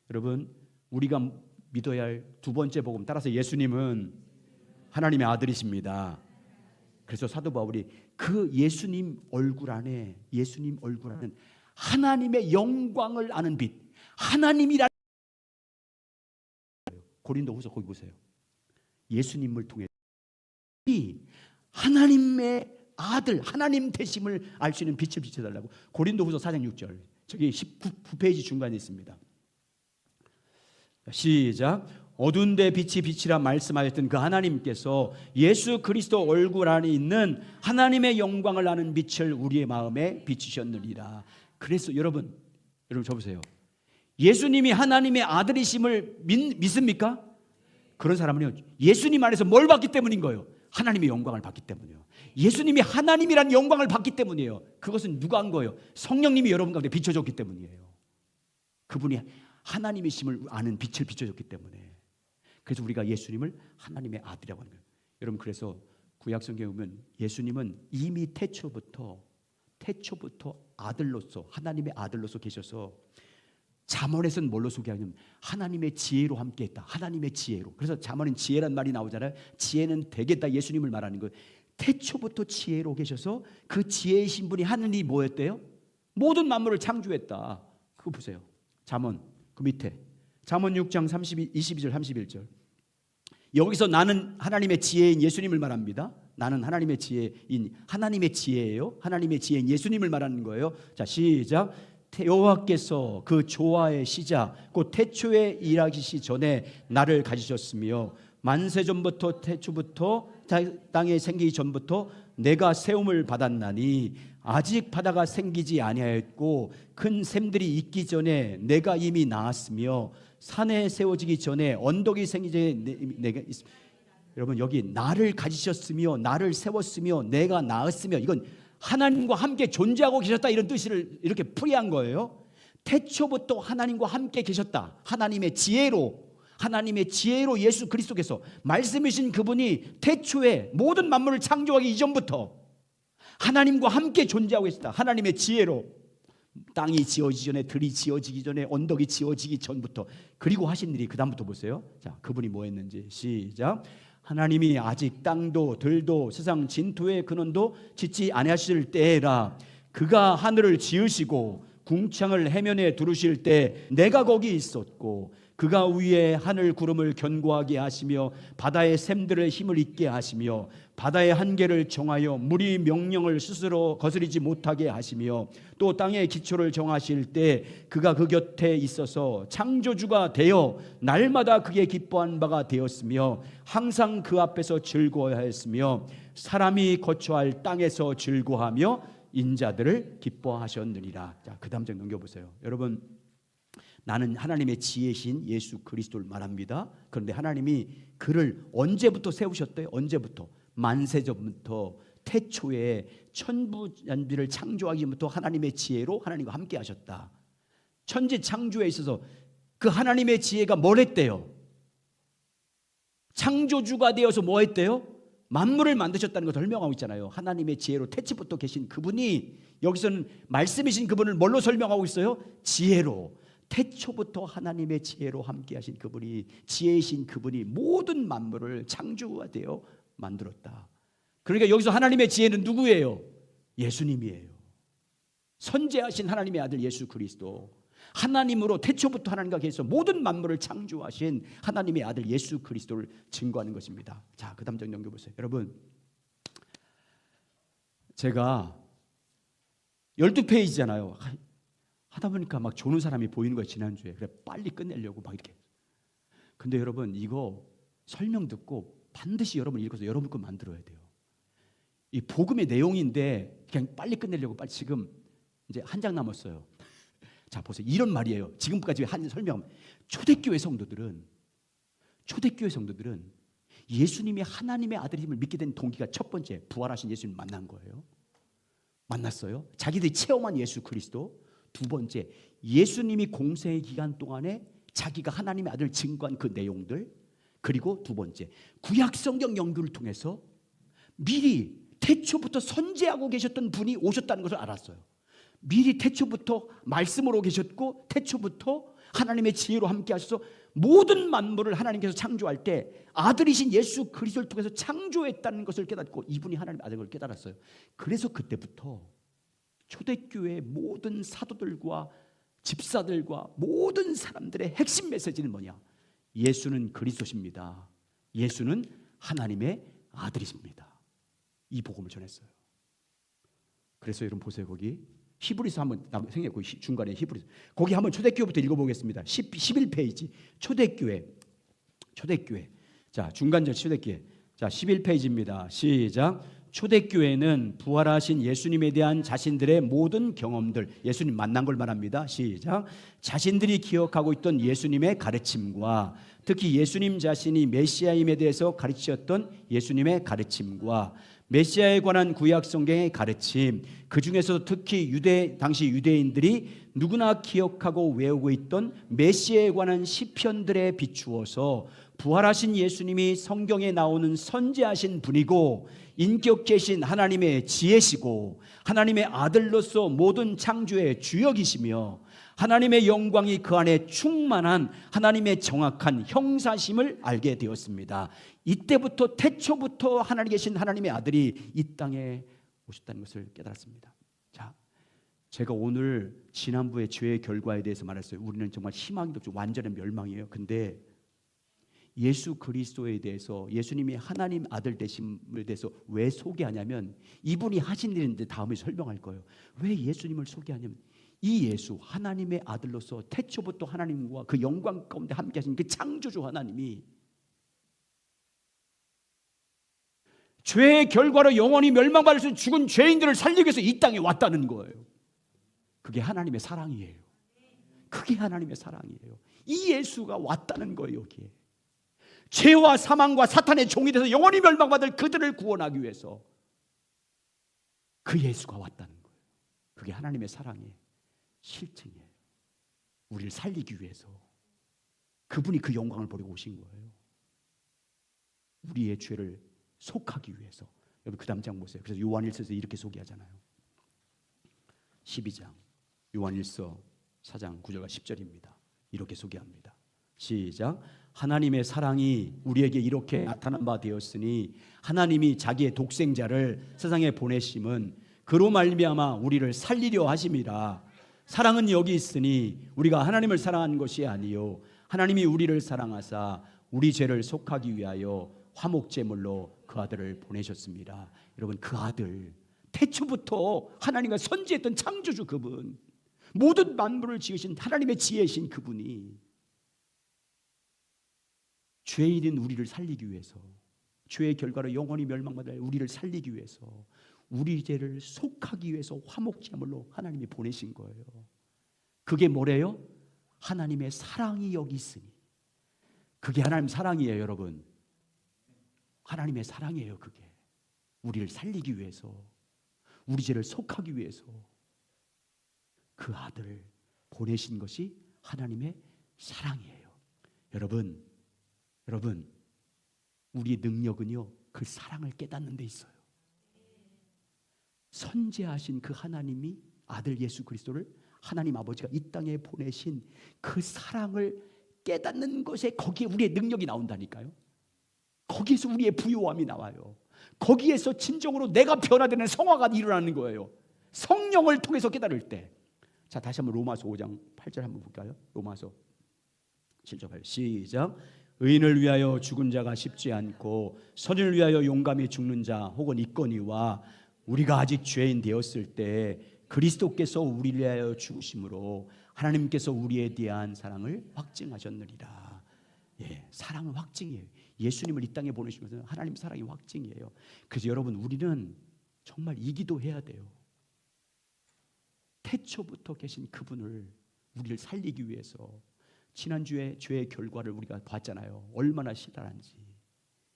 [SPEAKER 1] 여러분, 우리가 믿어야 할 두 번째 복음, 따라서 예수님은 하나님의 아들이십니다. 그래서 사도 바울이 그 예수님 얼굴 안에, 예수님 얼굴 안에는 하나님의 영광을 아는 빛, 하나님이라는, 고린도후서 거기 보세요. 예수님을 통해 하나님의 아들, 하나님 되심을 알 수 있는 빛을 비춰달라고. 고린도후서 4장 6절, 저기 19페이지 중간에 있습니다. 시작. 어두운 데 빛이 빛이라 말씀하셨던 그 하나님께서 예수 그리스도 얼굴 안에 있는 하나님의 영광을 아는 빛을 우리의 마음에 비추셨느니라. 그래서 여러분 저 보세요. 예수님이 하나님의 아들이심을 믿습니까? 그런 사람은요, 예수님 안에서 뭘 받기 때문인 거예요? 하나님의 영광을 받기 때문이에요. 예수님이 하나님이란 영광을 받기 때문이에요. 그것은 누가 한 거예요? 성령님이 여러분 가운데 비춰줬기 때문이에요. 그분이 하나님이심을 아는 빛을 비춰줬기 때문에. 그래서 우리가 예수님을 하나님의 아들이라고 하는 거예요. 여러분, 그래서 구약 성경에 보면 예수님은 이미 태초부터 태초부터 아들로서, 하나님의 아들로서 계셔서 잠언에서는 뭘로 소개하냐면 하나님의 지혜로 함께했다. 하나님의 지혜로. 그래서 잠언은 지혜란 말이 나오잖아요. 지혜는 되겠다, 예수님을 말하는 거예요. 태초부터 지혜로 계셔서 그 지혜이신 분이 하느님이 뭐였대요? 모든 만물을 창조했다. 그거 보세요. 잠언 그 밑에 잠언 6장 22절 31절. 여기서 나는 하나님의 지혜인 예수님을 말합니다. 나는 하나님의 지혜인, 하나님의 지혜예요. 하나님의 지혜인 예수님을 말하는 거예요. 자, 시작. 여호와께서 그 조화의 시작 곧 태초에 일하시기 전에 나를 가지셨으며 만세 전부터, 태초부터, 땅에 생기기 전부터 내가 세움을 받았나니 아직 바다가 생기지 아니하였고 큰 샘들이 있기 전에 내가 이미 나았으며 산에 세워지기 전에 언덕이 생기기 전에 내가 있습니다. 여러분, 여기 나를 가지셨으며 나를 세웠으며 내가 나았으며, 이건 하나님과 함께 존재하고 계셨다, 이런 뜻을 이렇게 풀이한 거예요. 태초부터 하나님과 함께 계셨다. 하나님의 지혜로 예수 그리스도께서 말씀이신 그분이 태초에 모든 만물을 창조하기 이전부터 하나님과 함께 존재하고 계셨다. 하나님의 지혜로 땅이 지어지기 전에, 들이 지어지기 전에, 언덕이 지어지기 전부터. 그리고 하신 일이 그 다음부터 보세요. 자, 그분이 뭐 했는지 시작. 하나님이 아직 땅도 들도 세상 진토의 근원도 짓지 아니하실 때에라 그가 하늘을 지으시고 궁창을 해면에 두르실 때 내가 거기 있었고 그가 위에 하늘 구름을 견고하게 하시며 바다의 샘들의 힘을 있게 하시며 바다의 한계를 정하여 물이 명령을 스스로 거스리지 못하게 하시며 또 땅의 기초를 정하실 때 그가 그 곁에 있어서 창조주가 되어 날마다 그게 기뻐한 바가 되었으며 항상 그 앞에서 즐거워하였으며 사람이 거처할 땅에서 즐거워하며 인자들을 기뻐하셨느니라. 자, 그 다음 장 넘겨보세요. 여러분, 나는 하나님의 지혜신 예수 그리스도를 말합니다. 그런데 하나님이 그를 언제부터 세우셨대요? 언제부터? 만세전부터, 태초에 천부만비를 창조하기 전부터 하나님의 지혜로 하나님과 함께 하셨다. 천지 창조에 있어서 그 하나님의 지혜가 뭘 했대요? 창조주가 되어서 뭐 했대요? 만물을 만드셨다는 것을 설명하고 있잖아요. 하나님의 지혜로 태초부터 계신 그분이, 여기서는 말씀이신 그분을 뭘로 설명하고 있어요? 지혜로. 태초부터 하나님의 지혜로 함께 하신 그분이, 지혜이신 그분이 모든 만물을 창조하되어 만들었다. 그러니까 여기서 하나님의 지혜는 누구예요? 예수님이에요. 선재하신 하나님의 아들 예수 그리스도, 하나님으로 태초부터 하나님과 계셔서 모든 만물을 창조하신 하나님의 아들 예수 그리스도를 증거하는 것입니다. 자, 그 다음 장 넘겨보세요. 여러분, 제가 12페이지잖아요. 하다 보니까 막 조는 사람이 보이는 거예요. 지난주에. 그래, 빨리 끝내려고 막 이렇게. 근데 여러분, 이거 설명 듣고 반드시 여러분 읽어서 여러분 거 만들어야 돼요. 이 복음의 내용인데 그냥 빨리 끝내려고 빨리, 지금 이제 한 장 남았어요. 자, 보세요. 이런 말이에요. 지금까지 한 설명. 초대교회 성도들은 예수님이 하나님의 아들임을 믿게 된 동기가, 첫 번째, 부활하신 예수님 만난 거예요. 만났어요. 자기들이 체험한 예수 그리스도. 두 번째, 예수님이 공생의 기간 동안에 자기가 하나님의 아들을 증거한 그 내용들. 그리고 두 번째, 구약 성경 연구를 통해서 미리 태초부터 선지하고 계셨던 분이 오셨다는 것을 알았어요. 미리 태초부터 말씀으로 계셨고 태초부터 하나님의 지혜로 함께 하셔서 모든 만물을 하나님께서 창조할 때 아들이신 예수 그리스도를 통해서 창조했다는 것을 깨닫고 이분이 하나님의 아들을 깨달았어요. 그래서 그때부터 초대교회의 모든 사도들과 집사들과 모든 사람들의 핵심 메시지는 뭐냐? 예수는 그리스도십니다. 예수는 하나님의 아들이십니다. 이 복음을 전했어요. 그래서 여러분 보세요. 거기 히브리서 한번 생각해, 중간에 히브리서, 거기 한번 초대교회부터 읽어보겠습니다. 11페이지 초대교회. 자, 중간절 초대교회. 자, 11페이지입니다. 시작. 초대교회는 부활하신 예수님에 대한 자신들의 모든 경험들, 예수님 만난 걸 말합니다. 시작. 자신들이 기억하고 있던 예수님의 가르침과 특히 예수님 자신이 메시아임에 대해서 가르치셨던 예수님의 가르침과 메시아에 관한 구약 성경의 가르침, 그 중에서 특히 당시 유대인들이 누구나 기억하고 외우고 있던 메시아에 관한 시편들에 비추어서 부활하신 예수님이 성경에 나오는 선지하신 분이고 인격계신 하나님의 지혜시고 하나님의 아들로서 모든 창조의 주역이시며 하나님의 영광이 그 안에 충만한 하나님의 정확한 형사심을 알게 되었습니다. 이때부터 태초부터 하나님 계신 하나님의 아들이 이 땅에 오셨다는 것을 깨달았습니다. 자, 제가 오늘 지난주에 죄의 결과에 대해서 말했어요. 우리는 정말 희망이 없죠. 완전한 멸망이에요. 근데 예수 그리스도에 대해서, 예수님이 하나님 아들 되심에 대해서 왜 소개하냐면 이분이 하신 일인데 다음에 설명할 거예요. 왜 예수님을 소개하냐면 이 예수, 하나님의 아들로서 태초부터 하나님과 그 영광 가운데 함께 하신 그 창조주 하나님이 죄의 결과로 영원히 멸망받을 수 있는 죽은 죄인들을 살리기 위해서 이 땅에 왔다는 거예요. 그게 하나님의 사랑이에요. 그게 하나님의 사랑이에요. 이 예수가 왔다는 거예요. 여기에 죄와 사망과 사탄의 종이 돼서 영원히 멸망받을 그들을 구원하기 위해서 그 예수가 왔다는 거예요. 그게 하나님의 사랑의 실증이에요. 우리를 살리기 위해서 그분이 그 영광을 보려고 오신 거예요. 우리의 죄를 속하기 위해서. 여러분 그 다음 장 보세요. 그래서 요한일서에서 이렇게 소개하잖아요. 12장 요한일서 4장 9절과 10절입니다. 이렇게 소개합니다. 시작. 하나님의 사랑이 우리에게 이렇게 나타난 바 되었으니 하나님이 자기의 독생자를 세상에 보내심은 그로 말미암아 우리를 살리려 하심이라. 사랑은 여기 있으니 우리가 하나님을 사랑한 것이 아니요 하나님이 우리를 사랑하사 우리 죄를 속하기 위하여 화목제물로 그 아들을 보내셨습니다. 여러분 그 아들, 태초부터 하나님과 선지했던 창조주 그분, 모든 만물을 지으신 하나님의 지혜신 그분이 죄인인 우리를 살리기 위해서, 죄의 결과로 영원히 멸망받을 우리를 살리기 위해서, 우리 죄를 속하기 위해서 화목제물로 하나님이 보내신 거예요. 그게 뭐래요? 하나님의 사랑이 여기 있으니. 그게 하나님 사랑이에요. 여러분 하나님의 사랑이에요. 그게 우리를 살리기 위해서, 우리 죄를 속하기 위해서 그 아들을 보내신 것이 하나님의 사랑이에요. 여러분 우리의 능력은요 그 사랑을 깨닫는 데 있어요. 선지하신 그 하나님이 아들 예수 그리스도를 하나님 아버지가 이 땅에 보내신 그 사랑을 깨닫는 것에, 거기에 우리의 능력이 나온다니까요. 거기에서 우리의 부요함이 나와요. 거기에서 진정으로 내가 변화되는 성화가 일어나는 거예요. 성령을 통해서 깨달을 때. 자, 다시 한번 로마서 5장 8절 한번 볼까요? 로마서 7절 8절 시작. 의인을 위하여 죽은 자가 쉽지 않고 선을 위하여 용감히 죽는 자 혹은 있거니와 우리가 아직 죄인 되었을 때 그리스도께서 우리를 위하여 죽으심으로 하나님께서 우리에 대한 사랑을 확증하셨느니라. 예, 사랑은 확증이에요. 예수님을 이 땅에 보내시면서 하나님 사랑이 확증이에요. 그래서 여러분 우리는 정말 이 기도해야 돼요. 태초부터 계신 그분을 우리를 살리기 위해서. 지난주에 죄의 결과를 우리가 봤잖아요. 얼마나 심란한지.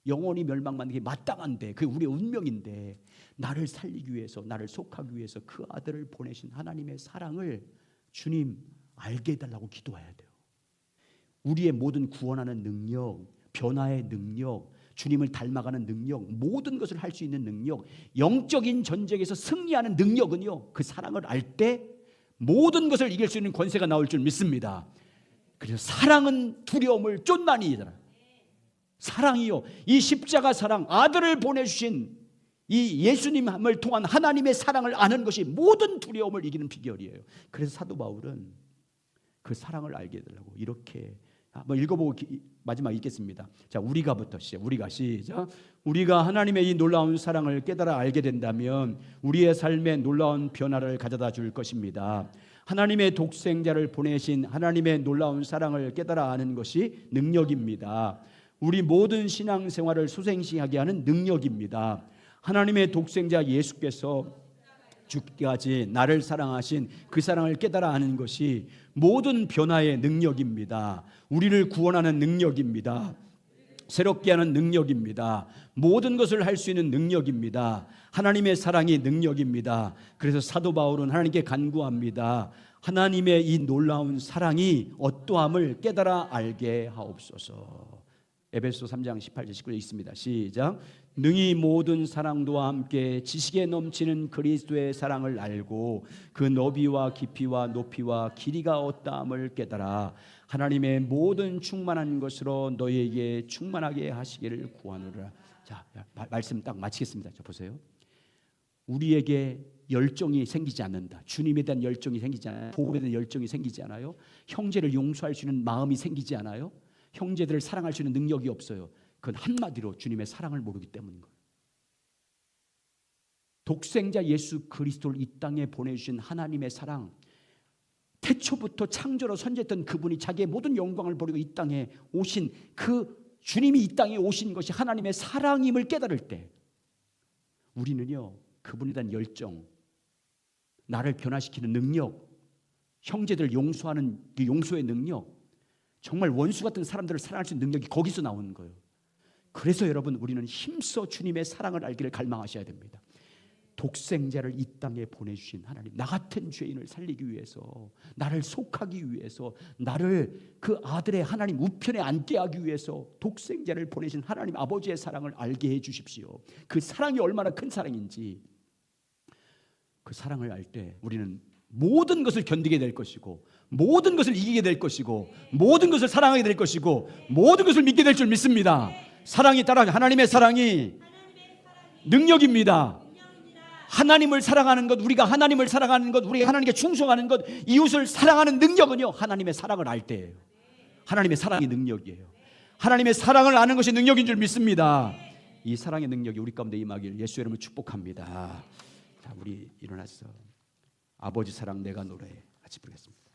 [SPEAKER 1] 영원히 멸망받는 게 마땅한데, 그게 우리의 운명인데 나를 살리기 위해서, 나를 속하기 위해서 그 아들을 보내신 하나님의 사랑을 주님 알게 해달라고 기도해야 돼요. 우리의 모든 구원하는 능력, 변화의 능력, 주님을 닮아가는 능력, 모든 것을 할 수 있는 능력, 영적인 전쟁에서 승리하는 능력은요 그 사랑을 알 때 모든 것을 이길 수 있는 권세가 나올 줄 믿습니다. 그래서 사랑은 두려움을 쫓나니 이잖아요. 사랑이요, 이 십자가 사랑, 아들을 보내주신 이 예수님을 통한 하나님의 사랑을 아는 것이 모든 두려움을 이기는 비결이에요. 그래서 사도 바울은 그 사랑을 알게 해달라고 이렇게 한번 읽어보고 마지막 읽겠습니다. 자, 우리가부터 시작. 우리가 시작. 우리가 하나님의 이 놀라운 사랑을 깨달아 알게 된다면 우리의 삶에 놀라운 변화를 가져다 줄 것입니다. 하나님의 독생자를 보내신 하나님의 놀라운 사랑을 깨달아 아는 것이 능력입니다. 우리 모든 신앙생활을 소생시하게 하는 능력입니다. 하나님의 독생자 예수께서 죽기까지 나를 사랑하신 그 사랑을 깨달아 아는 것이 모든 변화의 능력입니다. 우리를 구원하는 능력입니다. 새롭게 하는 능력입니다. 모든 것을 할 수 있는 능력입니다. 하나님의 사랑이 능력입니다. 그래서 사도 바울은 하나님께 간구합니다. 하나님의 이 놀라운 사랑이 어떠함을 깨달아 알게 하옵소서. 에베소 3장 18절 19절 있습니다. 시작. 능히 모든 사랑도와 함께 지식에 넘치는 그리스도의 사랑을 알고 그 너비와 깊이와 높이와 길이가 어떠함을 깨달아 하나님의 모든 충만한 것으로 너희에게 충만하게 하시기를 구하노라. 자, 말씀 딱 마치겠습니다. 자, 보세요. 우리에게 열정이 생기지 않는다. 주님에 대한 열정이 생기지 않아요. 복음에 대한 열정이 생기지 않아요. 형제를 용서할 수 있는 마음이 생기지 않아요. 형제들을 사랑할 수 있는 능력이 없어요. 그건 한마디로 주님의 사랑을 모르기 때문인 거예요. 독생자 예수 그리스도를 이 땅에 보내주신 하나님의 사랑, 태초부터 창조로 선지했던 그분이 자기의 모든 영광을 버리고 이 땅에 오신 그 주님이 이 땅에 오신 것이 하나님의 사랑임을 깨달을 때 우리는요, 그분에 대한 열정, 나를 변화시키는 능력, 형제들을 용서하는 그 용서의 능력, 정말 원수 같은 사람들을 사랑할 수 있는 능력이 거기서 나오는 거예요. 그래서 여러분, 우리는 힘써 주님의 사랑을 알기를 갈망하셔야 됩니다. 독생자를 이 땅에 보내주신 하나님, 나 같은 죄인을 살리기 위해서, 나를 속하기 위해서, 나를 그 아들의 하나님 우편에 앉게 하기 위해서 독생자를 보내신 하나님 아버지의 사랑을 알게 해주십시오. 그 사랑이 얼마나 큰 사랑인지, 그 사랑을 알 때 우리는 모든 것을 견디게 될 것이고, 모든 것을 이기게 될 것이고, 모든 것을 사랑하게 될 것이고, 모든 것을 믿게 될 줄 믿습니다. 사랑이 따라 하나님의 사랑이 능력입니다. 하나님을 사랑하는 것, 우리가 하나님을 사랑하는 것, 우리가 하나님께 충성하는 것, 이웃을 사랑하는 능력은요, 하나님의 사랑을 알 때예요. 하나님의 사랑이 능력이에요. 하나님의 사랑을 아는 것이 능력인 줄 믿습니다. 이 사랑의 능력이 우리 가운데 임하기를 예수의 이름으로 축복합니다. 자, 우리 일어나서 아버지 사랑 내가 노래해 같이 부르겠습니다.